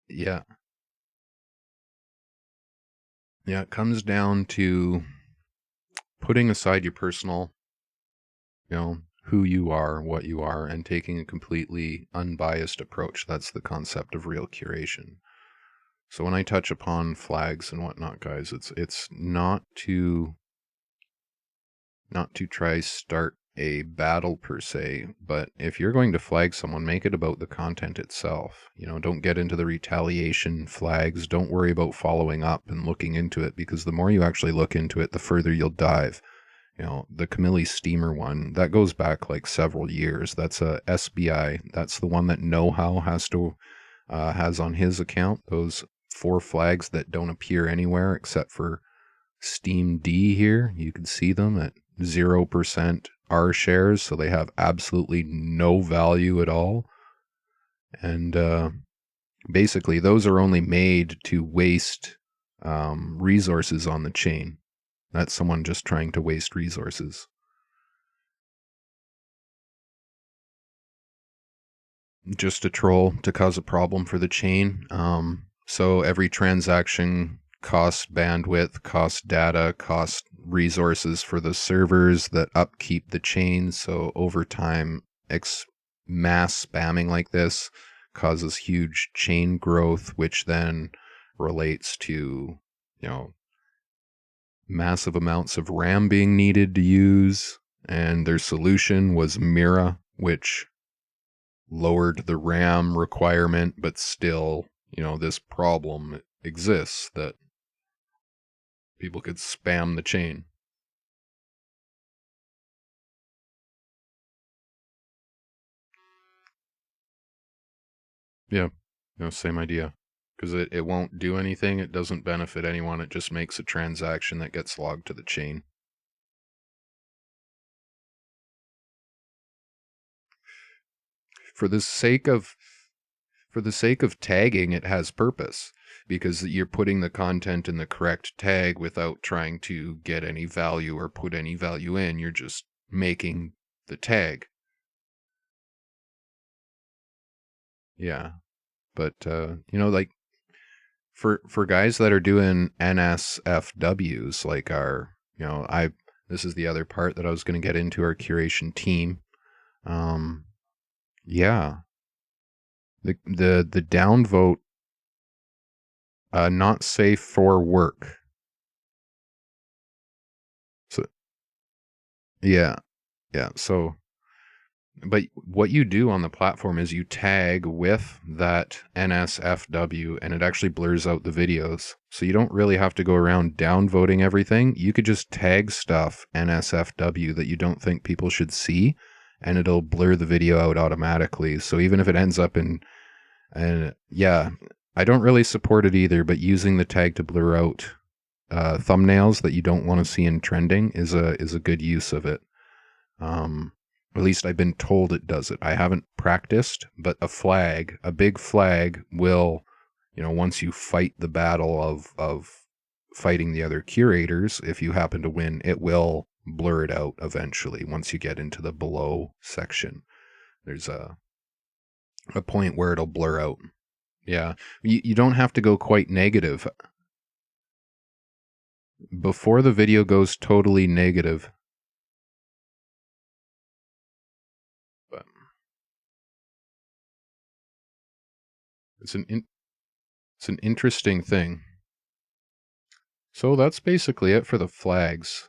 yeah, yeah, it comes down to putting aside your personal, you know, who you are, what you are, and taking a completely unbiased approach. That's the concept of real curation. So when I touch upon flags and whatnot, guys, it's not to try start a battle per se, but if you're going to flag someone, make it about the content itself. You know, don't get into the retaliation flags. Don't worry about following up and looking into it, because the more you actually look into it, the further you'll dive. You know, the Camille Steamer one, that goes back like several years. That's a SBI. That's the one that Know How has on his account. Those 4 flags that don't appear anywhere except for Steam D here. You can see them at 0% R shares, so they have absolutely no value at all. And basically, those are only made to waste resources on the chain. That's someone just trying to waste resources. Just a troll to cause a problem for the chain. So every transaction costs bandwidth, costs data, costs resources for the servers that upkeep the chain. So over time, mass spamming like this causes huge chain growth, which then relates to, you know, massive amounts of RAM being needed to use. And their solution was Mira, which lowered the RAM requirement, but still, you know, this problem exists that people could spam the chain. Yeah, you know, same idea. Because it won't do anything, it doesn't benefit anyone, it just makes a transaction that gets logged to the chain. For the sake of tagging, it has purpose, because you're putting the content in the correct tag without trying to get any value or put any value in. You're just making the tag. Yeah. But you know, like for guys that are doing NSFWs, like our, you know, this is the other part that I was going to get into, our curation team. Yeah, the downvote, not safe for work. So yeah, yeah. So, but what you do on the platform is you tag with that NSFW, and it actually blurs out the videos. So you don't really have to go around downvoting everything. You could just tag stuff NSFW that you don't think people should see, and it'll blur the video out automatically. So even if it ends up in, and yeah, I don't really support it either, but using the tag to blur out thumbnails that you don't want to see in trending is a good use of it. At least I've been told it does it. I haven't practiced, but a big flag will, once you fight the battle of fighting the other curators, if you happen to win, it will blur it out eventually. Once you get into the below section, there's a point where it'll blur out. Yeah, you don't have to go quite negative. Before the video goes totally negative. But it's an interesting thing. So that's basically it for the flags.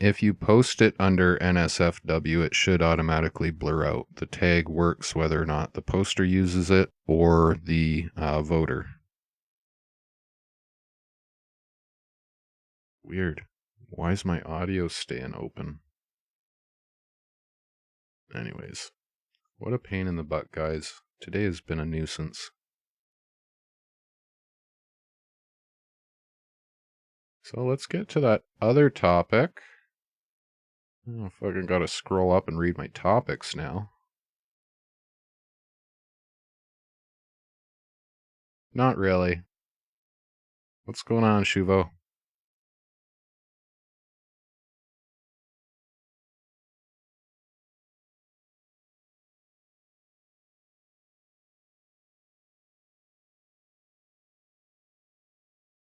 If you post it under NSFW, it should automatically blur out. The tag works whether or not the poster uses it or the voter. Weird. Why is my audio staying open? Anyways, what a pain in the butt, guys. Today has been a nuisance. So let's get to that other topic. Oh, fucking gotta scroll up and read my topics now. Not really. What's going on, Shuvo?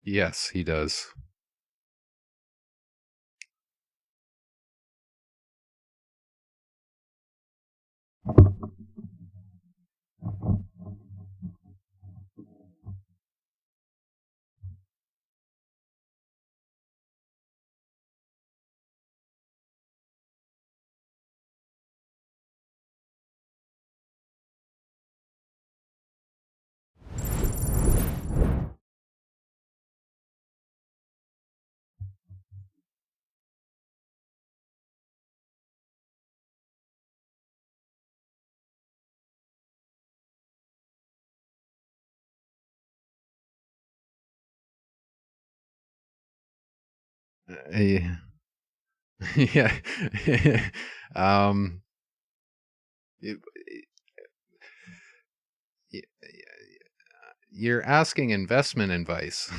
Yes, he does. Yeah. um, it- it- you're asking investment advice.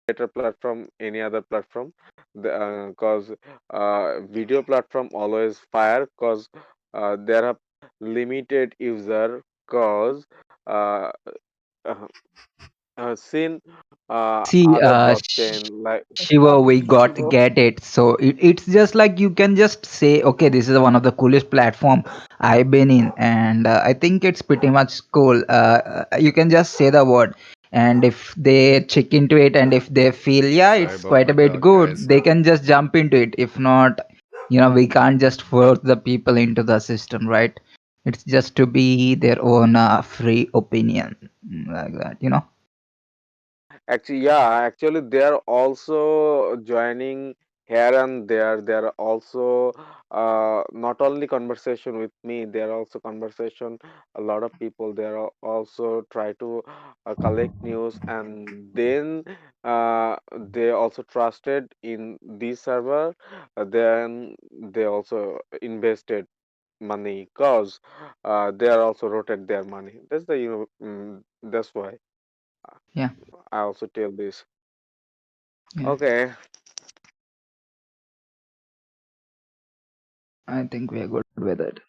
Better platform, any other platform, because video platform always fire, because there are limited user, because uh, uh, seen See, other blockchain like Shiva, we got Shivo. get it. So it's just like you can just say, okay, this is one of the coolest platform I've been in, and I think it's pretty much cool. You can just say the word, and if they check into it, and if they feel, yeah, Sorry it's about quite my a bit dog, good, guys. they can just jump into it. If not, we can't just force the people into the system, right? It's just to be their own free opinion, like that. Actually, yeah, actually, they're also joining here and there. They're also not only conversation with me, they're also conversation a lot of people. They're also try to collect news, and then they also trusted in this server. Then they also invested. money, cause they are also rotate their money. That's the that's why Yeah, I also tell this. yeah. Okay, I think we are good with it.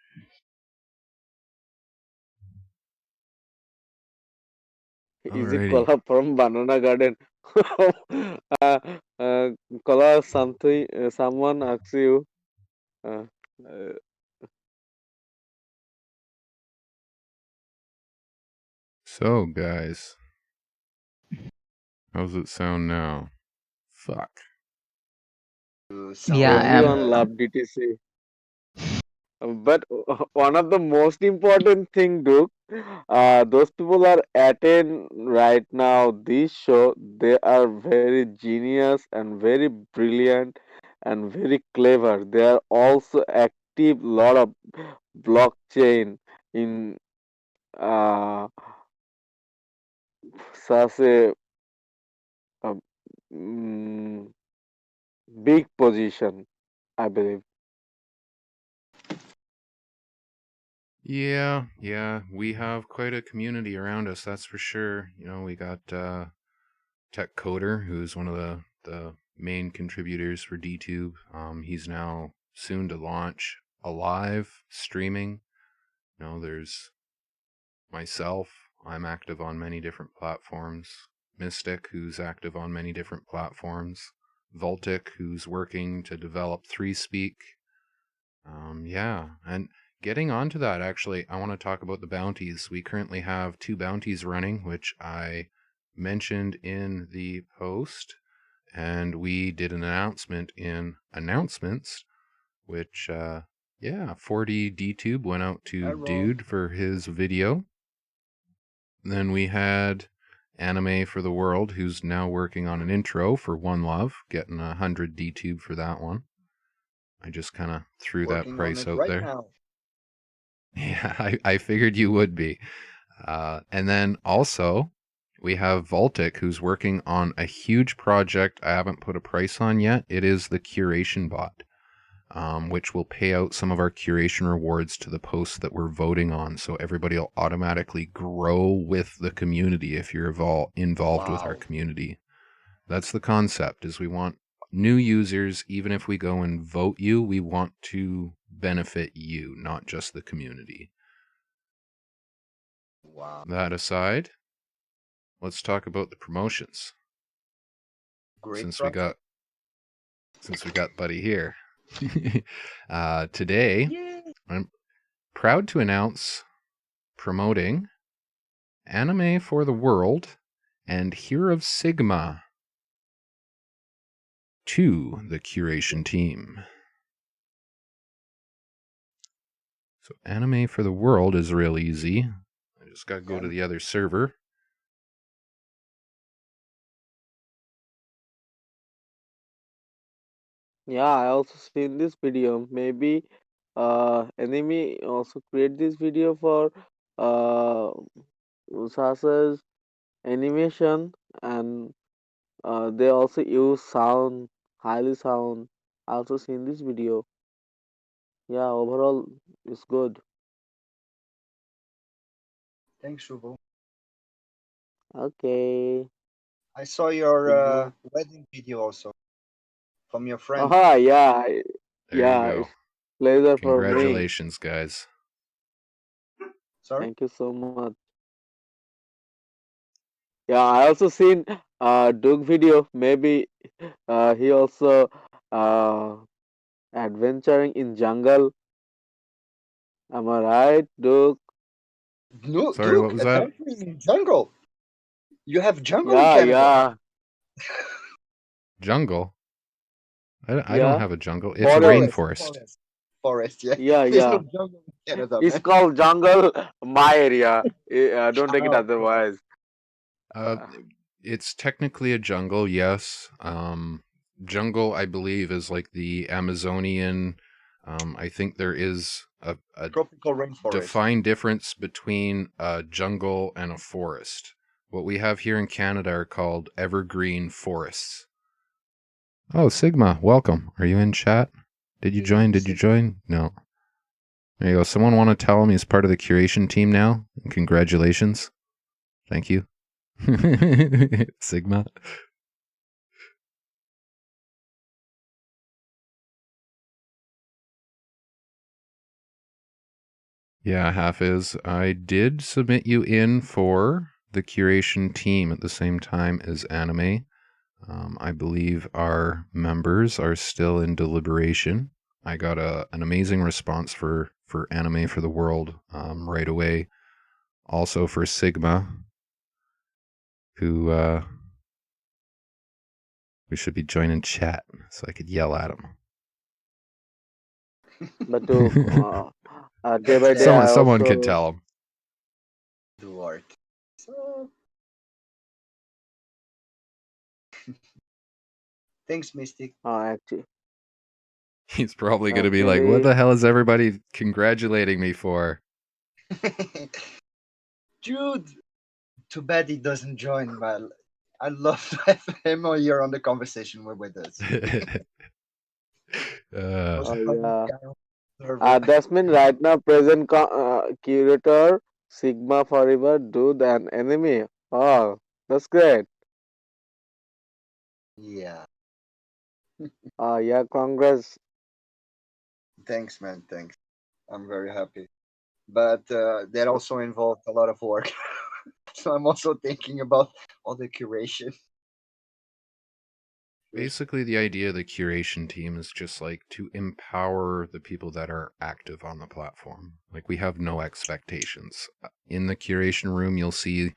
is it Alrighty. Kola from Banana Garden? uh, uh, Kola, something someone asks you. Uh, uh, So, guys, how's it sound now? Fuck. You sound Yeah, like everyone love DTC. But one of the most important thing, Duke, those people are attend right now this show. They are very genius and very brilliant and very clever. They are also active lot of blockchain in uh, such a mm, big position, I believe. Yeah, we have quite a community around us, that's for sure. You know, we got Tech Coder, who's one of the main contributors for DTube. He's now soon to launch a live streaming. You know, there's myself. I'm active on many different platforms. Mystic, who's active on many different platforms. Voltic, who's working to develop 3Speak. Yeah, and getting onto that, actually, I want to talk about the bounties. We currently have 2 bounties running, which I mentioned in the post, and we did an announcement in announcements, which, yeah, 40 DTube went out to Dude for his video. Then we had Anime for the World, who's now working on an intro for One Love, getting 100 DTube for that one. I just kind of threw that working on price it out right there. now. Yeah, I figured you would be. And then also, we have Voltic, who's working on a huge project I haven't put a price on yet. It is the Curation bot, which will pay out some of our curation rewards to the posts that we're voting on. So everybody will automatically grow with the community if you're involved with our Wow. community. That's the concept, is we want new users. Even if we go and vote you, we want to benefit you, not just the community. Wow. That aside, let's talk about the promotions. Great Since project. we got Buddy here. Today, Yay. I'm proud to announce promoting Anime for the World and Hero of Sigma to the Curation team. So Anime for the World is real easy. I just got to go to the other server. Yeah, I also seen this video. Maybe enemy also create this video for uh Sasa's animation, and they also use sound, highly sound. I also seen this video. Yeah, overall it's good. Thanks, Shubho. Okay. I saw your Sigma. wedding video also from your friend. Aha, yeah, There you yeah, go. it's pleasure for me. Congratulations, guys. Sorry? Thank you so much. Yeah, I also seen Duke video. Maybe he also uh adventuring in jungle. Am I right, Duke? No, Sorry, what Duke, was that? adventuring in jungle. You have jungle in Yeah, Canada. yeah, Jungle? I don't yeah. have a jungle. It's a Forest. rainforest. Forest, yeah. Yeah, There's no yeah. jungle in Canada, It's man. called jungle. My area. Don't take it Oh, okay. otherwise. Uh, it's technically a jungle, yes. Jungle, I believe, is like the Amazonian. I think there is a Tropical rainforest. defined difference between a jungle and a forest. What we have here in Canada are called evergreen forests. Oh, Sigma, welcome. Are you in chat? Did you join? Did you join? No. There you go. Someone want to tell him he's part of the curation team now? Congratulations. Thank you. Sigma. Yeah, half is. I did submit you in for the curation team at the same time as anime. I believe our members are still in deliberation. I got an amazing response for anime for the world right away. Also for Sigma, who should be joining chat so I could yell at him. But day by day, I Someone could also tell him. Do art. So thanks, Mystic. actually He's probably going to be like, what actually the hell is everybody congratulating me for? Dude, too bad he doesn't join, but I'd love to have him here on the conversation with us. Was a funny yeah. guy on the server. That's mean right now present curator Sigma Forever Dude and Enemy. Oh, that's great. Yeah. Yeah, congrats. Thanks, man. Thanks. I'm very happy. But that also involved a lot of work. So I'm also thinking about all the curation. Basically, the idea of the curation team is just like to empower the people that are active on the platform. Like, we have no expectations. In the curation room, you'll see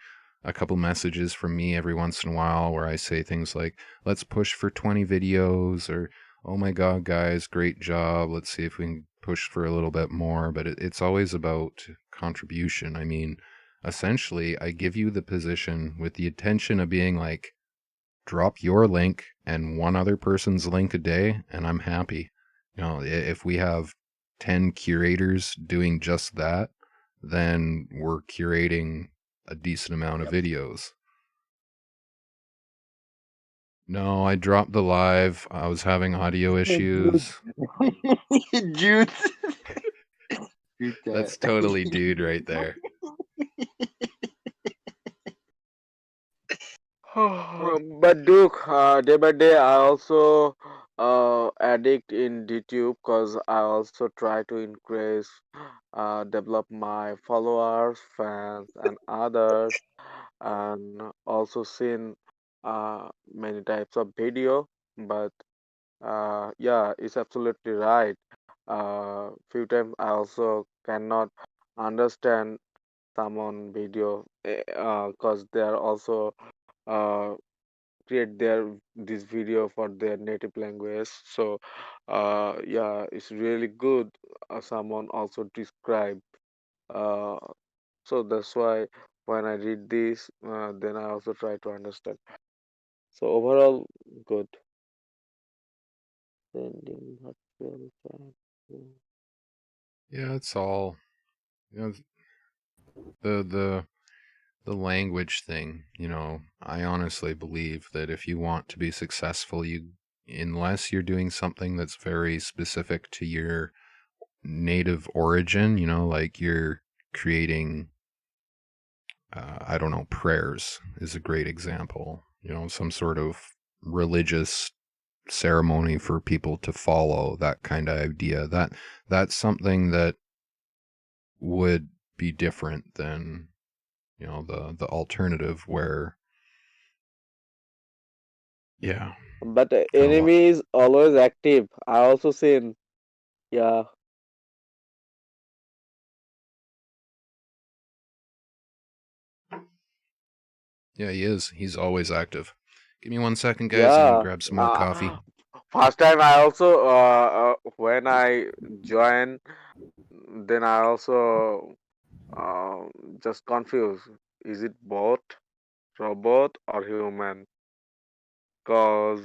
a couple messages from me every once in a while where I say things like, let's push for 20 videos, or, oh my God, guys, great job. Let's see if we can push for a little bit more. But it's always about contribution. I mean, essentially, I give you the position with the intention of being like, drop your link and one other person's link a day, and I'm happy. You know, if we have 10 curators doing just that, then we're curating a decent amount of videos. No, I dropped the live. I was having audio issues. Dude. That's totally dude right there. But Duke, day by day, I also addict in DTube because I also try to increase, develop my followers, fans, and others, and also seen many types of video. But yeah, it's absolutely right. Few times I also cannot understand someone video because they are also uh, create this video for their native language. So yeah, it's really good. Someone also describe. Uh, so that's why when I read this, then I also try to understand. So overall, good. Sending virtual chat. Yeah, it's all, you know, the language thing. You know, I honestly believe that if you want to be successful, unless you're doing something that's very specific to your native origin, you know, like you're creating, I don't know, prayers is a great example. You know, some sort of religious ceremony for people to follow, that kind of idea. That's something that would be different than, you know, the alternative where, yeah, But kind of what. enemy is always active. I also seen. Yeah. Yeah, he is. He's always active. Give me 1 second, guys. I'm gonna Yeah. grab some more coffee. First time I also when I join, then I also uh, just confused. Is it bot, robot, or human? Cause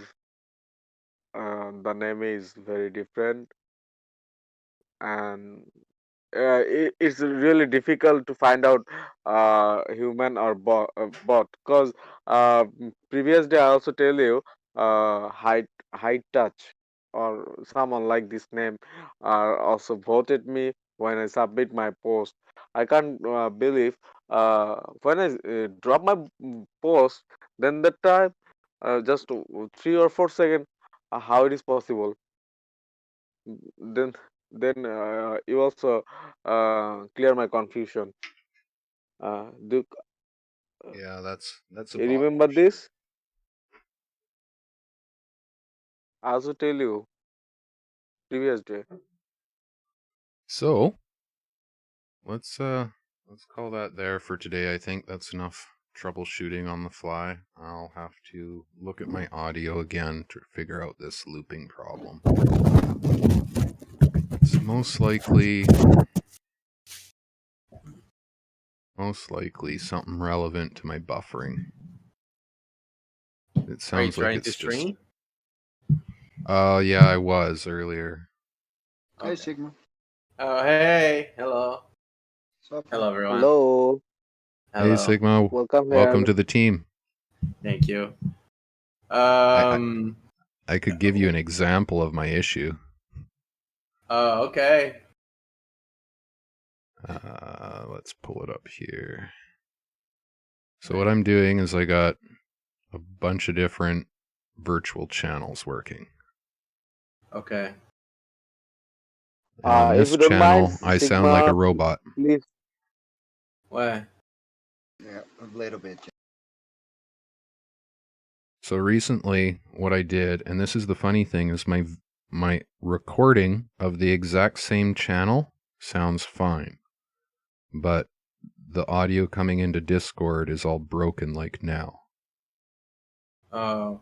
the name is very different, and it's really difficult to find out human or bot. Cause previous day I also tell you high touch or someone like this name also voted me when I submit my post. I can't believe when I drop my post, then that time just 3 or 4 seconds, how it is possible? Then you also clear my confusion. Do Yeah, that's a you bot remember issue. this? I also tell you previous day. So let's call that there for today. I think that's enough troubleshooting on the fly. I'll have to look at my audio again to figure out this looping problem. It's most likely something relevant to my buffering. It Are you sounds like trying to it's just stream? yeah, I was earlier. Hey, Okay. Sigma. Oh, hey. Hello. What's up, man? Hello, everyone. Hello, Hey Hello. Sigma, welcome welcome here. to the team. Thank you. I could give you an example of my issue. Okay. Let's pull it up here. So what I'm doing is I got a bunch of different virtual channels working. Okay. And on If this you don't mind, channel, I sound like a Sigma, robot. please. What? Yeah, a little bit. So recently, what I did, and this is the funny thing, is my recording of the exact same channel sounds fine, but the audio coming into Discord is all broken like now. Oh.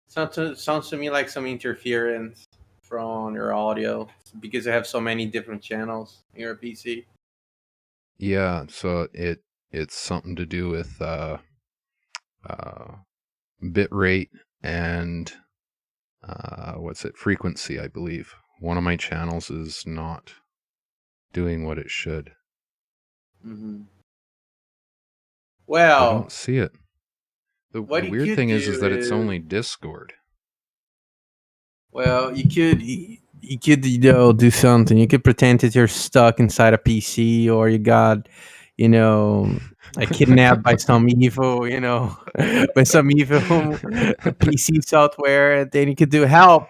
Sounds to me like some interference from your audio because I have so many different channels in your PC. Yeah, so it's something to do with bit rate and frequency, I believe. One of my channels is not doing what it should. Mm-hmm. I Well, don't see it. The what you weird could thing is do that it's is, only Discord. well, you could do something. You could pretend that you're stuck inside a PC or you got, kidnapped by some evil, by some evil PC software. And then you could do help,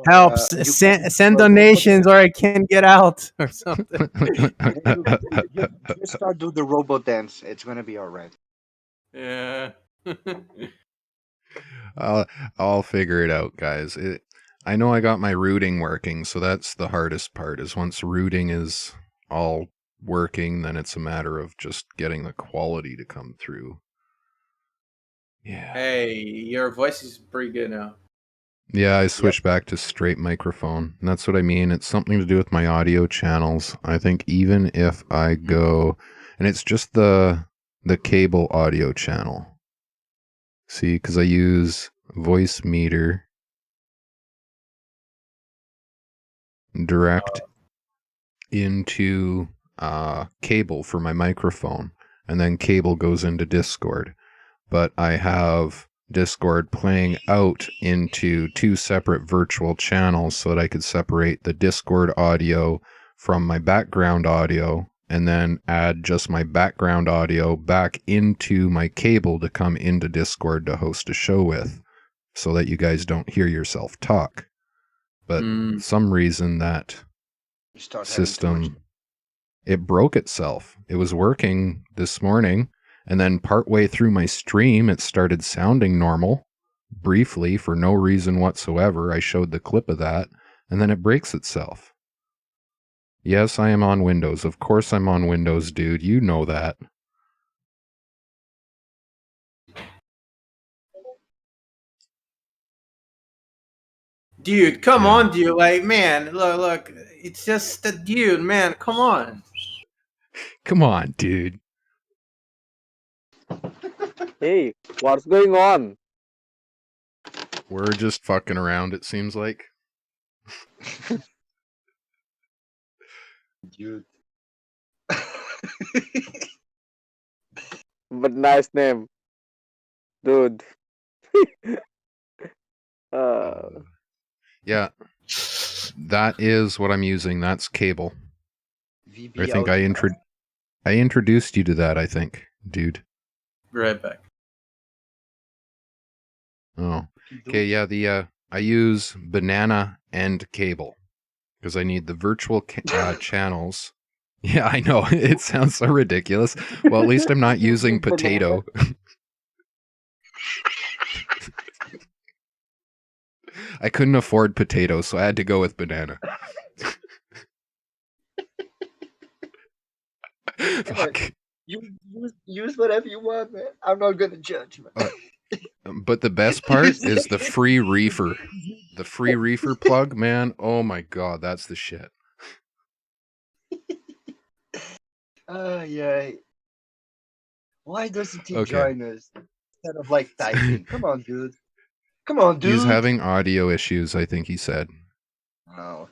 Oh, send your robot donations, dance. or I can't get out or something. Then just start do the robot dance. It's gonna be all right. Yeah. I'll figure it out, guys. I know I got my routing working, so that's the hardest part. Is once routing is all working, then it's a matter of just getting the quality to come through. Yeah. Hey, your voice is pretty good now. Yeah, I switched back to straight microphone. And that's what I mean. It's something to do with my audio channels. I think even if I go, and it's just the cable audio channel. See, because I use voice meter direct into cable for my microphone, and then cable goes into Discord. But I have Discord playing out into two separate virtual channels so that I could separate the Discord audio from my background audio and then add just my background audio back into my cable to come into Discord to host a show with so that you guys don't hear yourself talk. But some reason that You start having too much. system, it broke itself. It was working this morning, and then partway through my stream, it started sounding normal, briefly, for no reason whatsoever. I showed the clip of that, and then it breaks itself. Yes, I am on Windows. Of course I'm on Windows, dude. You know that. Dude, come Yeah. on, dude. Like, man, look. It's just a dude, man. Come on. Come on, dude. Hey, what's going on? We're just fucking around, it seems like. Dude. But nice name, dude. uh, Yeah, that is what I'm using. That's cable. VB I think audio. I introduced you to that, I think, dude. Be right back. Oh. Okay, yeah, I use banana and cable because I need the virtual channels. Yeah, I know. It sounds so ridiculous. Well, at least I'm not using potato. I couldn't afford potato, so I had to go with banana. Fuck. You use whatever you want, man. I'm not gonna judge, man. But the best part is the free reefer. The free reefer plug, man. Oh my god, that's the shit. Yeah. Why doesn't he Okay. join us instead of like typing? Come on, dude. Come on, dude. He's having audio issues, I think he said. Oh.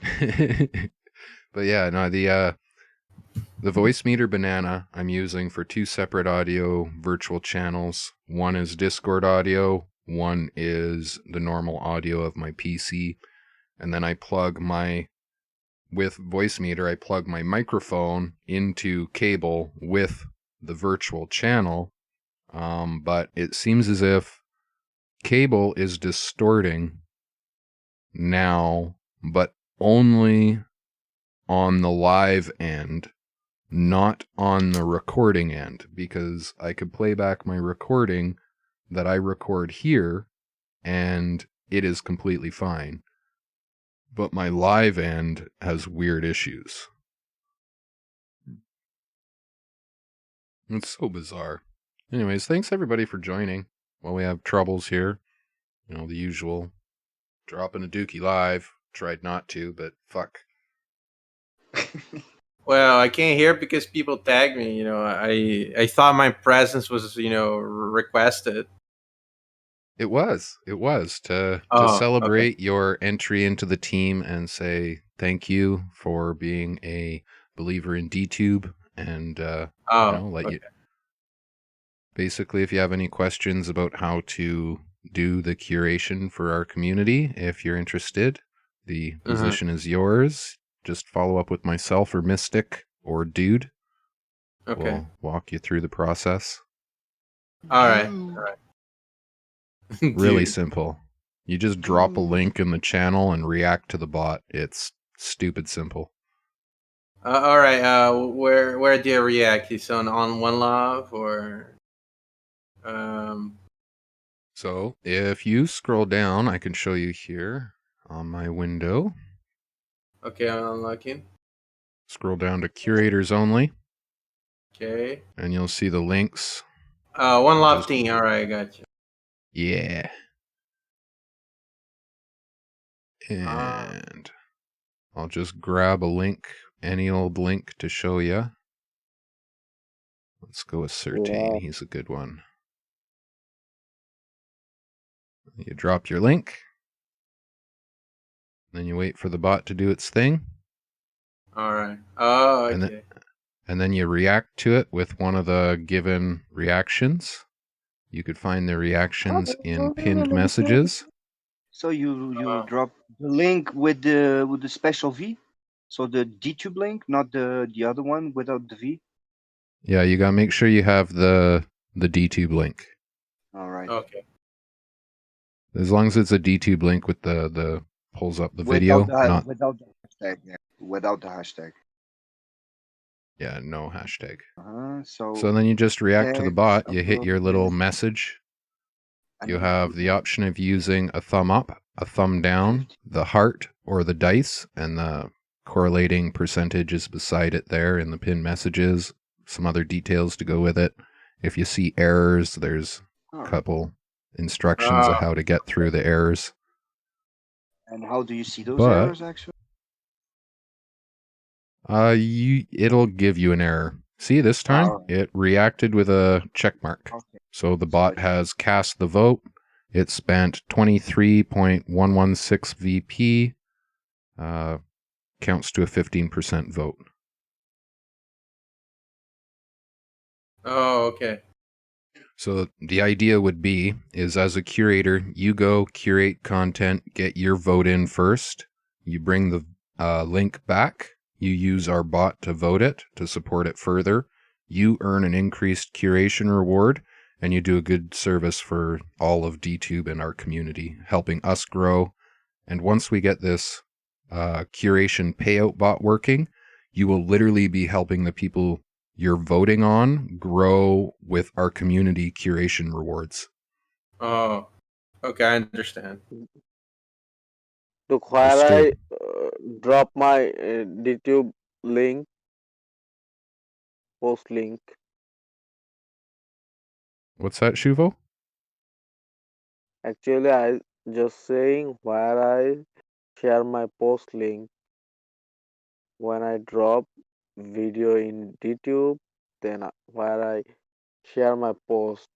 But yeah, no, the voice meter banana I'm using for two separate audio virtual channels. One is Discord audio, one is the normal audio of my PC. And then I plug with voice meter, I plug my microphone into cable with the virtual channel. But it seems as if cable is distorting now, but only on the live end, not on the recording end, because I could play back my recording that I record here and it is completely fine. But my live end has weird issues. It's so bizarre. Anyways, thanks everybody for joining. While we have troubles here, you know, the usual. Dropping a dookie live. Tried not to, but fuck. Well, I can't hear because people tag me. You know, I thought my presence was, you know, requested. It was to Oh, celebrate your entry into the team and say thank you for being a believer in DTube and Oh, you know, let okay. you. Basically, if you have any questions about how to do the curation for our community, if you're interested, the position is yours. Just follow up with myself or Mystic or Dude. Okay. We'll walk you through the process. All right. Really Dude. simple. You just drop a link in the channel and react to the bot. It's stupid simple. All right. Where do you react? Is on OneLove or So if you scroll down, I can show you here on my window. Okay, I'm unlocking. Scroll down to curators only. Okay. And you'll see the links. OneLove Team. All right, I got you. Yeah. And I'll just grab a link, any old link to show you. Let's go with Certain. He's a good one. You drop your link. Then you wait for the bot to do its thing. All right. Oh, okay. And then you react to it with one of the given reactions. You could find the reactions in pinned messages. So you drop the link with the special V. So the DTube link, not the other one without the V. Yeah, you gotta make sure you have the DTube link. All right. Okay. As long as it's a DTube link with the pulls up the video, without the hashtag. Yeah. Without the hashtag. Yeah, no hashtag. So then you just react to the bot. You hit your little message. You have the option of using a thumb up, a thumb down, the heart, or the dice, and the correlating percentage is beside it there in the pinned messages. Some other details to go with it. If you see errors, there's a couple instructions of how to get through the errors. And how do you see those errors actually? It'll give you an error. See, this time it reacted with a check mark. Okay. So the bot has cast the vote. It spent 23.116 VP. Counts to a 15% vote. Oh, okay. So the idea would be is as a curator, you go curate content, get your vote in first. You bring the link back You use our bot to vote it, to support it further. You earn an increased curation reward, and you do a good service for all of DTube and our community, helping us grow. And once we get this curation payout bot working, you will literally be helping the people you're voting on grow with our community curation rewards. Oh, okay, I understand. Look, where I Understood. drop my DTube link, post link. What's that, Shuvo? Actually, I just saying where I share my post link when I drop video in DTube, then where I share my post.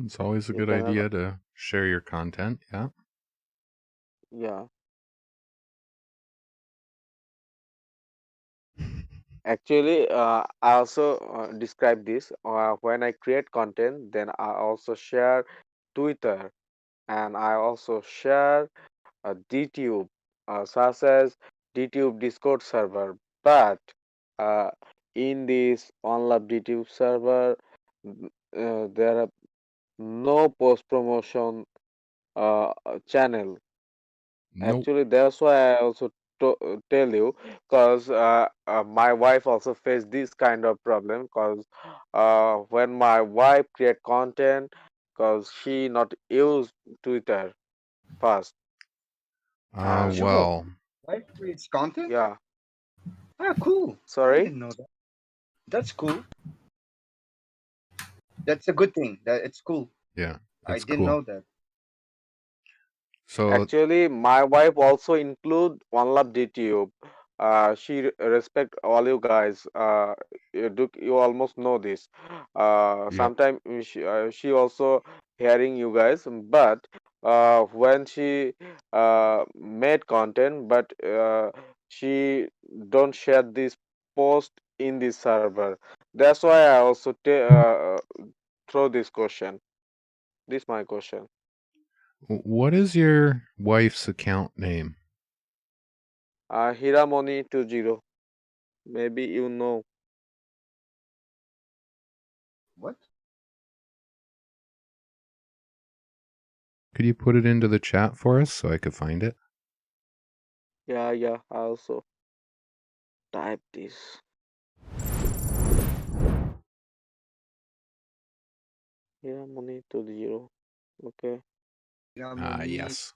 It's always a You good can idea to share your content, yeah. yeah. Actually, I also describe this when I create content. Then I also share Twitter, and I also share DTube, such as DTube Discord server. But uh, in this OneLoveDTube server, there are no post promotion channel. Nope. Actually, that's why I also tell you, because my wife also faced this kind of problem. Because when my wife create content, because she not use Twitter first, and Shuvo, Well, life creates content? yeah, Ah, cool. I sorry, didn't know that. That's cool. That's a good thing. That it's cool. yeah, I it's didn't cool. know that. So, actually, my wife also include OneLoveDTube. She respect all you guys. You almost know this. yep. Sometimes she also hearing you guys, but when she made content, but she don't share this post in this server. That's why I also throw this question. This my question. What is your wife's account name? Hiramoni 20. Maybe you know. What? Could you put it into the chat for us so I could find it? Yeah, yeah. I also type this. Hiramoni 20. Okay. Yamoni. Yes.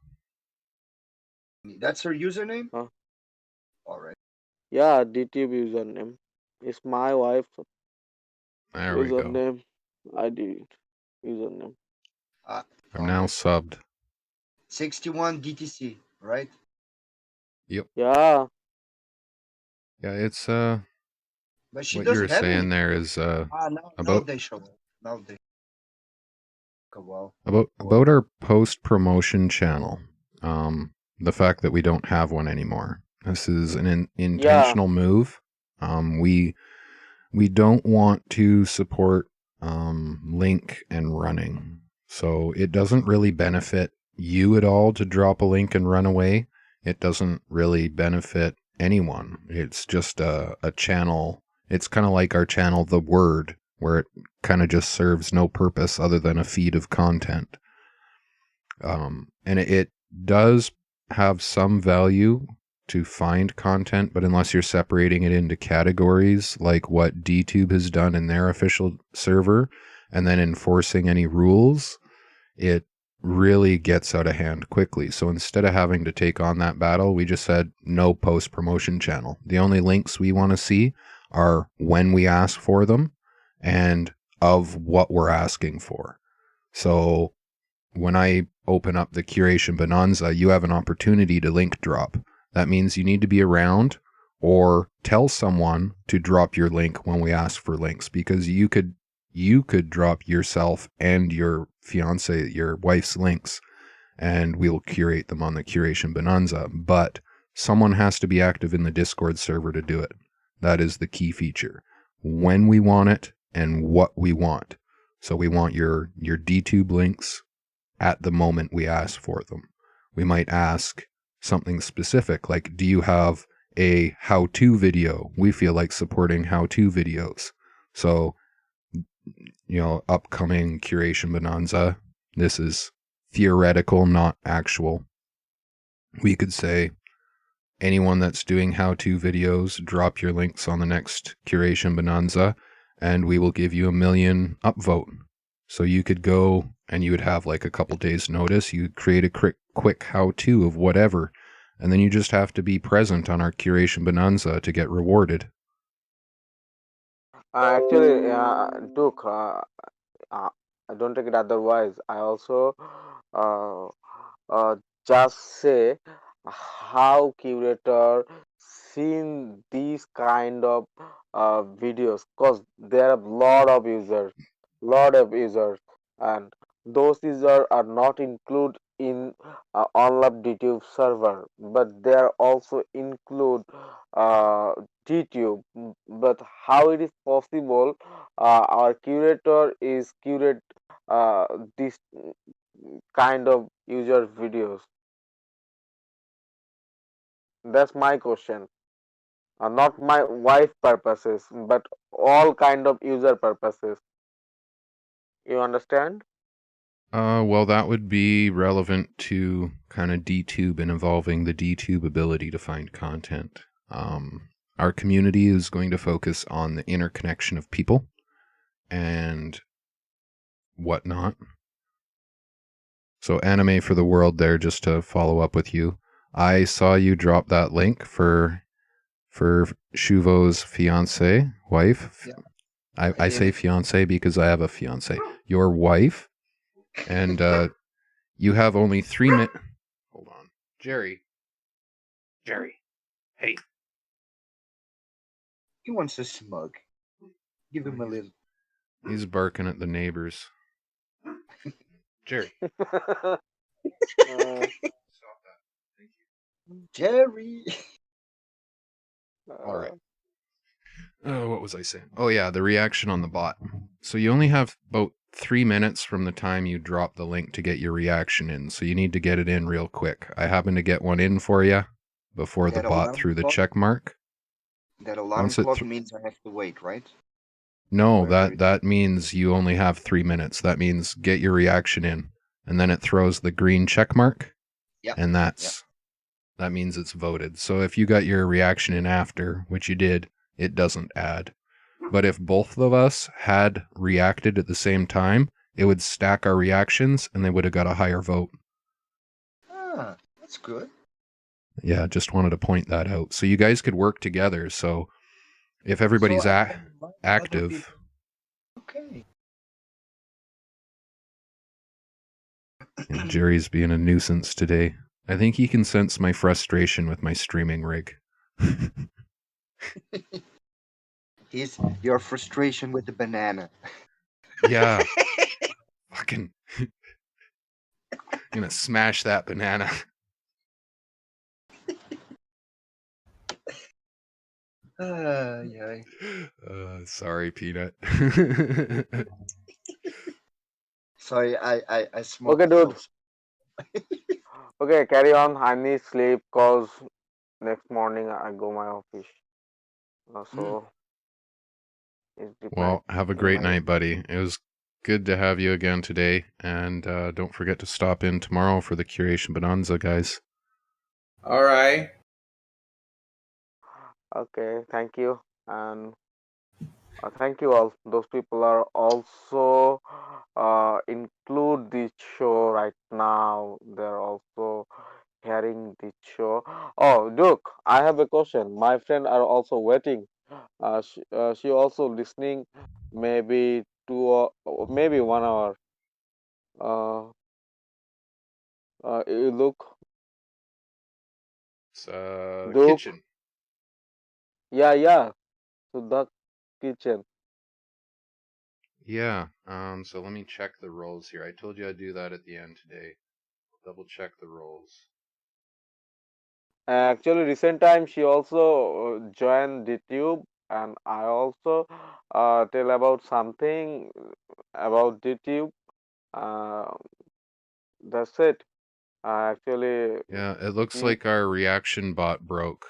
That's her username? Huh? All right. Yeah, DTube username. It's my wife There we go. username. I did username. I'm Found now it. subbed. 61 DTC, right? Yep. Yeah, Yeah, it's But she what you were doesn't have any. saying there is Now about they show up. Now they. Oh, wow. about our post promotion channel. The fact that we don't have one anymore. This is an yeah, intentional move. We don't want to support link and running. So it doesn't really benefit you at all to drop a link and run away. It doesn't really benefit anyone. It's just a channel. It's kind of like our channel, The Word, where it kind of just serves no purpose other than a feed of content. And it does have some value to find content, but unless you're separating it into categories like what DTube has done in their official server and then enforcing any rules, it really gets out of hand quickly. So instead of having to take on that battle, we just said no post promotion channel. The only links we want to see are when we ask for them and of what we're asking for. So when I open up the Curation Bonanza, you have an opportunity to link drop. That means you need to be around or tell someone to drop your link when we ask for links, because you could drop yourself and your fiance, your wife's links, and we'll curate them on the Curation Bonanza. But someone has to be active in the Discord server to do it. That is the key feature. When we want it and what we want. So we want your DTube links at the moment we ask for them. We might ask something specific. Like, do you have a how-to video? We feel like supporting how-to videos. So, upcoming Curation Bonanza, this is theoretical, not actual. We could say, anyone that's doing how-to videos, drop your links on the next Curation Bonanza, and we will give you 1 million upvote. So you could go and you would have like a couple days notice. You create a quick how-to of whatever, and then you just have to be present on our Curation Bonanza to get rewarded. Actually, Duke, I don't take it otherwise. I also uh, uh, just say how curator seen these kind of videos, because there are lot of users, and those users are not included in OneLoveDTube server, but they are also include DTube. But how it is possible? Our curator is curate uh, this kind of user videos. That's my question. Not my wife purposes, but all kind of user purposes. You understand? Well, that would be relevant to kind of DTube and involving the DTube ability to find content. Our community is going to focus on the interconnection of people and whatnot. So, anime for the world there, just to follow up with you. I saw you drop that link for Shuvo's fiance, wife. Yeah. I say fiance because I have a fiance. Your wife. And you have only 3 minutes. Hold on. Jerry. Hey. He wants a smug. Give him a little. He's barking at the neighbors. Jerry. Uh, Stop that. Thank you. Jerry. All right. What was I saying? Oh, yeah, the reaction on the bot. So you only have about 3 minutes from the time you drop the link to get your reaction in. So you need to get it in real quick. I happen to get one in for you before the That bot alarm threw the clock? check mark. That alarm Once it clock thr- means I have to wait, right? No, Whatever that means you only have 3 minutes. That means get your reaction in. And then it throws the green check mark. Yeah. And that means it's voted. So if you got your reaction in after, which you did, it doesn't add. But if both of us had reacted at the same time, it would stack our reactions and they would have got a higher vote. Ah, that's good. Yeah, just wanted to point that out. So you guys could work together. So if everybody's So I can invite other active, people. Okay. yeah, Jerry's being a nuisance today. I think he can sense my frustration with my streaming rig. He's your frustration with the banana. Yeah. Fucking gonna smash that banana. Yeah. Sorry, Peanut. Sorry, I smoked. okay, dude. Okay, carry on. I need sleep cause next morning I go my office. So it's Well, depend. have a great night, buddy. It was good to have you again today. And don't forget to stop in tomorrow for the Curation Bonanza, guys. All right. Okay, thank you, and thank you all. Those people are also include this show right now. They're also hearing this show. Oh, Duke, I have a question. My friend are also waiting. She also listening. Maybe 2 or maybe 1 hour. Uh, you look, It's Duke. kitchen. Yeah, yeah. To the kitchen. Yeah. So let me check the roles here. I told you I'd do that at the end today. Double check the roles. Actually, recent time she also joined DTube, and I also tell about something about DTube. Uh, that's it. Actually, Yeah, it looks mm, like our reaction bot broke,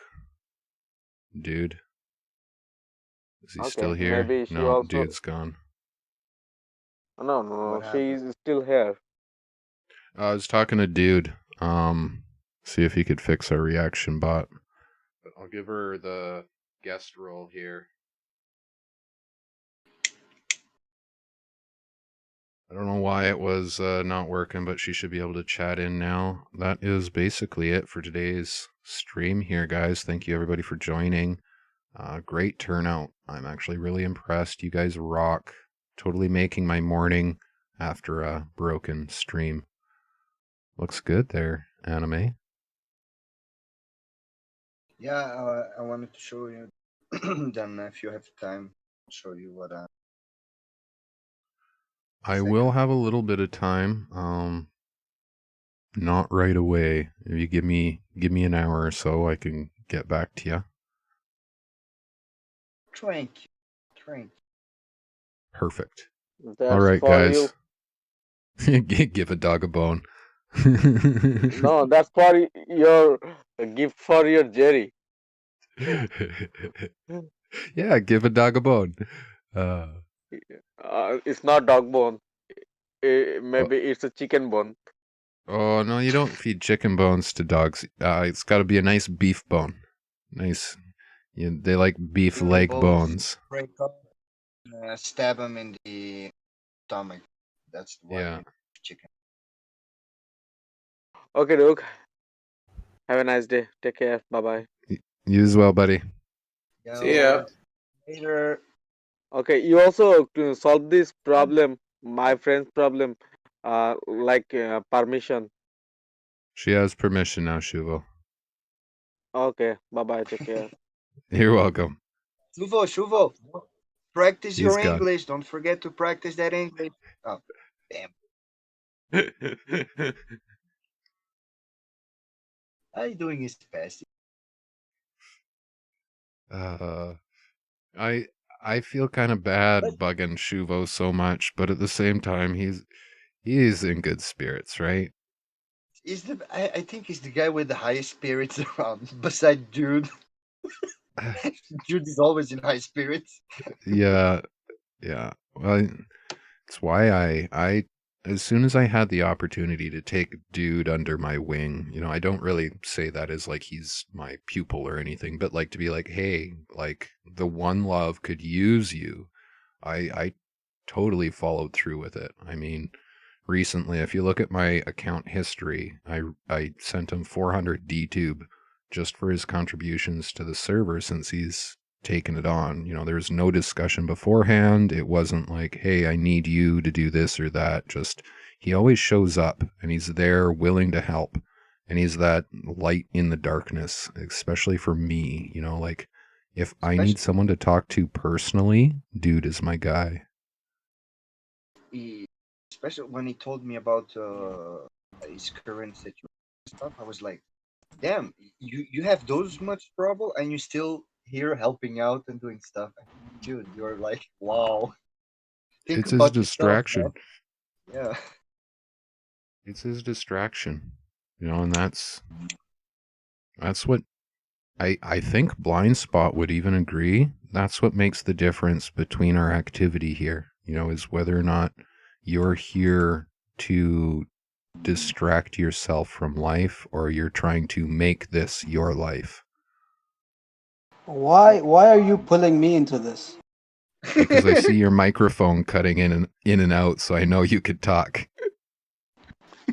dude. Is he still okay, here? maybe she No, also. dude's gone. No, no, What no. She happened? is still here. I was talking to dude. See if he could fix our reaction bot. But I'll give her the guest role here. I don't know why it was not working, but she should be able to chat in now. That is basically it for today's stream here, guys. Thank you everybody for joining. Great turnout. I'm actually really impressed. You guys rock. Totally making my morning after a broken stream. Looks good there, Anime. Yeah, I wanted to show you. Then, if you have time, I'll show you what. I will Second. have a little bit of time. Not right away. If you give me an hour or so, I can get back to you. Trank. Perfect. All That's right, for you. guys. Give a dog a bone. No, that's for your gift for your Jerry. Yeah, give a dog a bone. It's not dog bone. Oh, Maybe it's a chicken bone. oh no, you don't feed chicken bones to dogs. It's got to be a nice beef bone. Nice. They like beef Usually leg bones bones. break up, stab them in the stomach. That's why Yeah. you chicken. Okay, Duke. Have a nice day. Take care. Bye bye. You as well, buddy. See ya. Later. Okay, you also to solve this problem, my friend's problem, like permission. She has permission now, Shuvo. Okay, bye bye. Take care. You're welcome. Shuvo. Practice He's your gone. English. Don't forget to practice that English. Oh, damn. How you doing his best? I feel kind of bad bugging Shuvo so much, but at the same time, he's in good spirits, right? I think he's the guy with the highest spirits around. Besides Jude. Jude is always in high spirits. Yeah. Well, it's why I as soon as I had the opportunity to take dude under my wing, I don't really say that as like he's my pupil or anything, but like to be like, hey, like the One Love could use you. I totally followed through with it. I mean, recently, if you look at my account history, I sent him 400 DTube just for his contributions to the server since he's taken it on. There was no discussion beforehand. It wasn't like, hey, I need you to do this or that. Just he always shows up and he's there willing to help. And he's that light in the darkness, especially for me. Like if I need someone to talk to personally, dude is my guy. Especially when he told me about his current situation stuff, I was like, damn, you have those much trouble and you still here helping out and doing stuff. Dude, you're like, wow. Think It's his about yourself, man. distraction. Yeah. It's his distraction. And that's what I think Blind Spot would even agree. That's what makes the difference between our activity here, is whether or not you're here to distract yourself from life or you're trying to make this your life. Why are you pulling me into this? Because I see your microphone cutting in and out, so I know you could talk.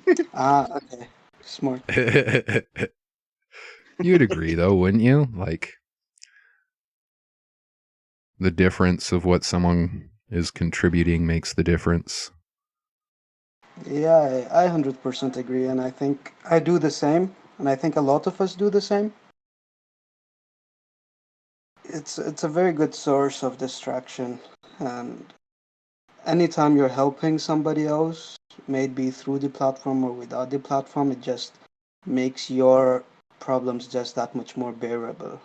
Okay. Smart. You'd agree though, wouldn't you? Like the difference of what someone is contributing makes the difference. Yeah, I 100% agree, and I think I do the same, and I think a lot of us do the same. It's a very good source of distraction, and anytime you're helping somebody else, maybe through the platform or without the platform, it just makes your problems just that much more bearable.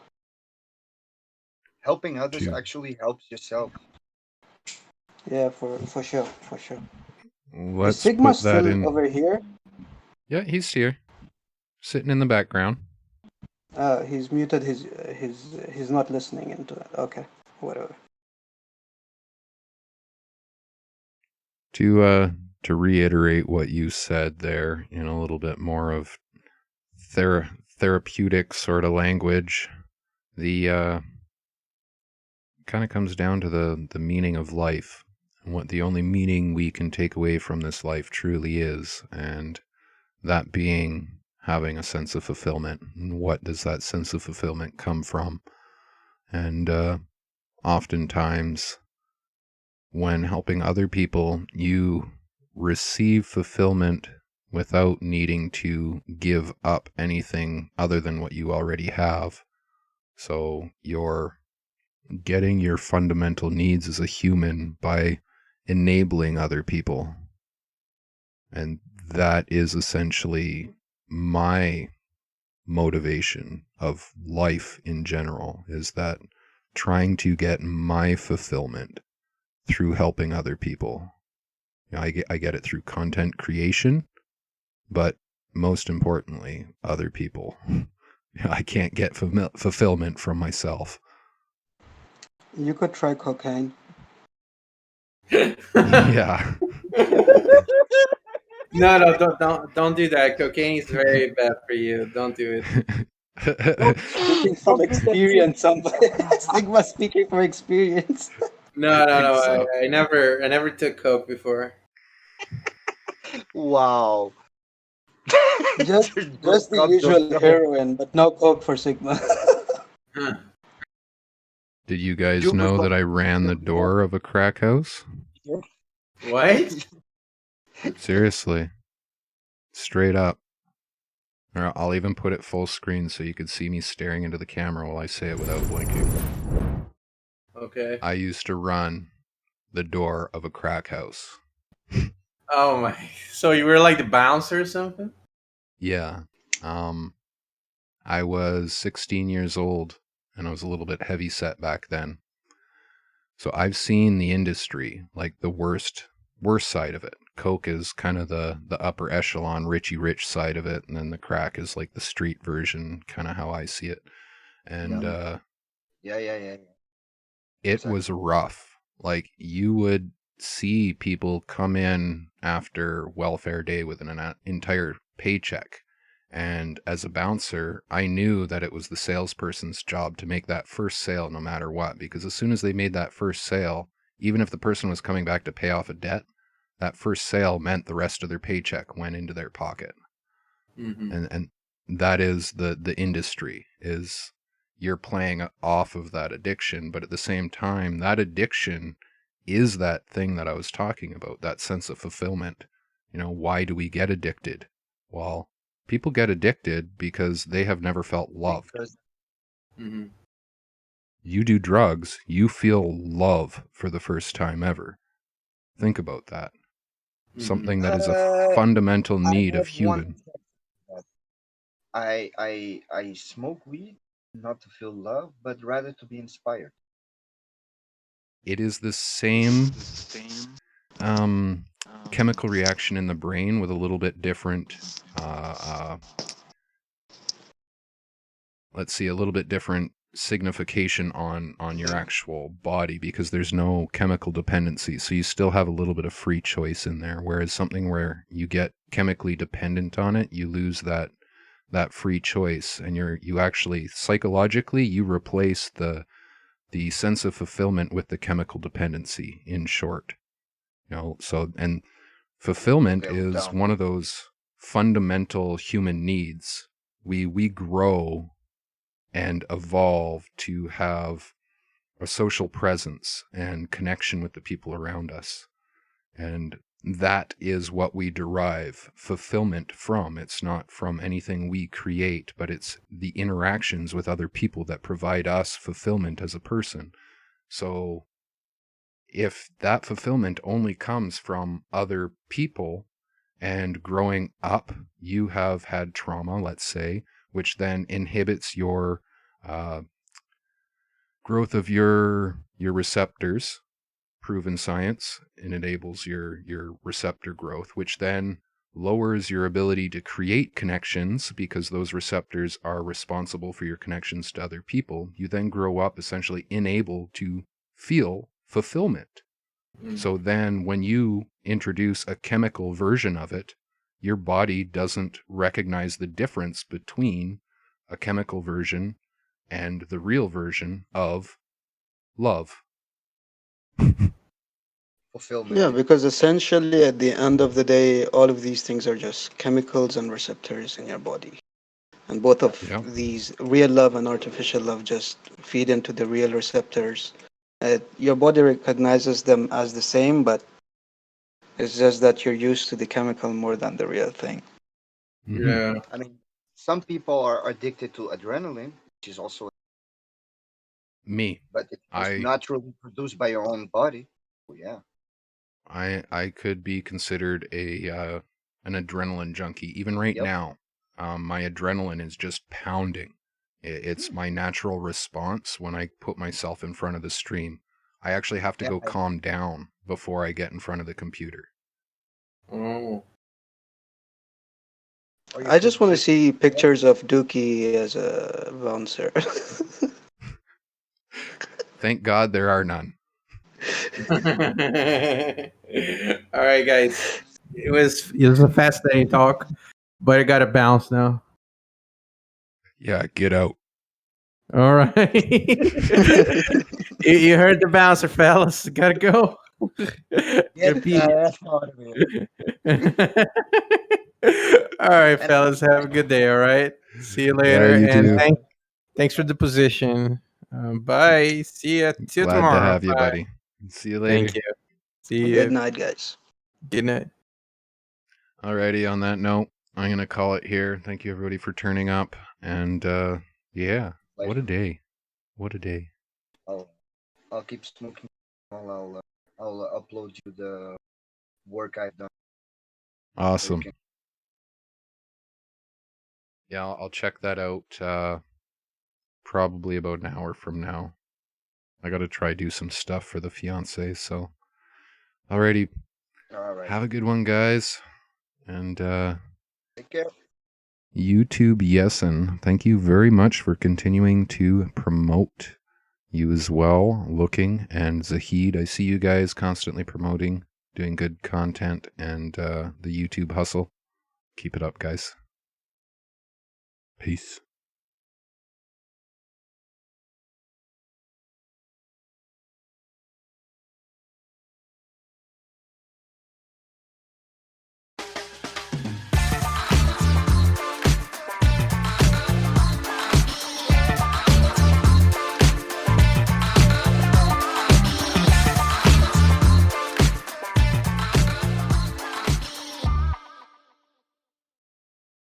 Helping others Dude. actually helps yourself. Yeah, for sure. Let's Is Sigma put that still in. over here? Yeah, he's here. Sitting in the background. He's muted he's not listening into it. Okay, whatever. To reiterate what you said there in a little bit more of therapeutic sort of language, the kind of comes down to the meaning of life and what the only meaning we can take away from this life truly is, and that being having a sense of fulfillment. And what does that sense of fulfillment come from? And oftentimes when helping other people, you receive fulfillment without needing to give up anything other than what you already have. So you're getting your fundamental needs as a human by enabling other people. And that is essentially my motivation of life in general, is that trying to get my fulfillment through helping other people. You know, I get it through content creation, but most importantly, other people. I can't get fulfillment from myself. You could try cocaine. Yeah. No, don't do that. Cocaine is very bad for you. Don't do it. Speaking from experience, somebody Sigma speaking from experience. No. So- I never took coke before. Wow. Just the usual heroin, but no coke for Sigma. Huh. Did you guys You know broke that up- I ran the door of a crack house? What? Seriously. Straight up. Or I'll even put it full screen so you could see me staring into the camera while I say it without blinking. Okay. I used to run the door of a crack house. Oh my. So you were like the bouncer or something? Yeah. I was 16 years old and I was a little bit heavy set back then. So I've seen the industry, like the worst side of it. Coke is kind of the upper echelon, Richie Rich side of it, and then the crack is like the street version, kind of how I see it. And Yeah. it Exactly. was rough. Like you would see people come in after welfare day with an entire paycheck. And as a bouncer, I knew that it was the salesperson's job to make that first sale no matter what, because as soon as they made that first sale, even if the person was coming back to pay off a debt, that first sale meant the rest of their paycheck went into their pocket. Mm-hmm. And that is the industry, is you're playing off of that addiction, but at the same time, that addiction is that thing that I was talking about, that sense of fulfillment. You know, why do we get addicted? Well, people get addicted because they have never felt loved. Because Mm-hmm. You do drugs, you feel love for the first time ever. Think about that. Something that is a fundamental need of I have human. one. I smoke weed not to feel love, but rather to be inspired. It is the same chemical reaction in the brain with a little bit different, let's see, a little bit different signification on your actual body, because there's no chemical dependency. So you still have a little bit of free choice in there. Whereas something where you get chemically dependent on it, you lose that free choice, and you actually psychologically you replace the sense of fulfillment with the chemical dependency, in short. You know, so, and fulfillment Okay, I'm is down. one of those fundamental human needs. We grow and evolve to have a social presence and connection with the people around us. And that is what we derive fulfillment from. It's not from anything we create, but it's the interactions with other people that provide us fulfillment as a person. So if that fulfillment only comes from other people, and growing up you have had trauma, let's say, which then inhibits your growth of your receptors, proven science, and enables your receptor growth, which then lowers your ability to create connections because those receptors are responsible for your connections to other people, you then grow up essentially unable to feel fulfillment. So then when you introduce a chemical version of it, your body doesn't recognize the difference between a chemical version and the real version of love. Fulfillment. Yeah, because essentially at the end of the day, all of these things are just chemicals and receptors in your body. And both of Yeah. these, real love and artificial love, just feed into the real receptors. Your body recognizes them as the same, but it's just that you're used to the chemical more than the real thing. Mhm. Yeah. I mean, some people are addicted to adrenaline, which is also, Me. but it's just I naturally produced by your own body. So, yeah. I could be considered an adrenaline junkie. Even right Yep. now, my adrenaline is just pounding. It's my natural response when I put myself in front of the stream. I actually have to Yeah. go calm down before I get in front of the computer. Oh. Or you I could just want to just see pictures of Dookie as a bouncer. Thank God there are none. All right, guys. It was a fascinating talk, but I got to bounce now. Yeah, get out. All right. You heard the bouncer, fellas. Gotta go. get Gotta the be. ass out of here. All right, And fellas. Have a good day. All right. See you Yeah, later. you And too. thanks for the position. Bye. See you Glad to tomorrow. have you, Bye. buddy. See you Thank later. you. See Good you. night, guys. Good night. Alrighty, on that note, I'm going to call it here. Thank you, everybody, for turning up. And yeah, what a pleasure. day. What a day. I'll keep smoking. I'll upload you the work I've done. So you Awesome. can, Yeah, I'll check that out probably about an hour from now. I got to try do some stuff for the fiance. So, alrighty. all right. Have a good one, guys. And Take care. YouTube Yesin, thank you very much for continuing to promote. You as well, Looking, and Zahid. I see you guys constantly promoting, doing good content, and the YouTube hustle. Keep it up, guys. Peace.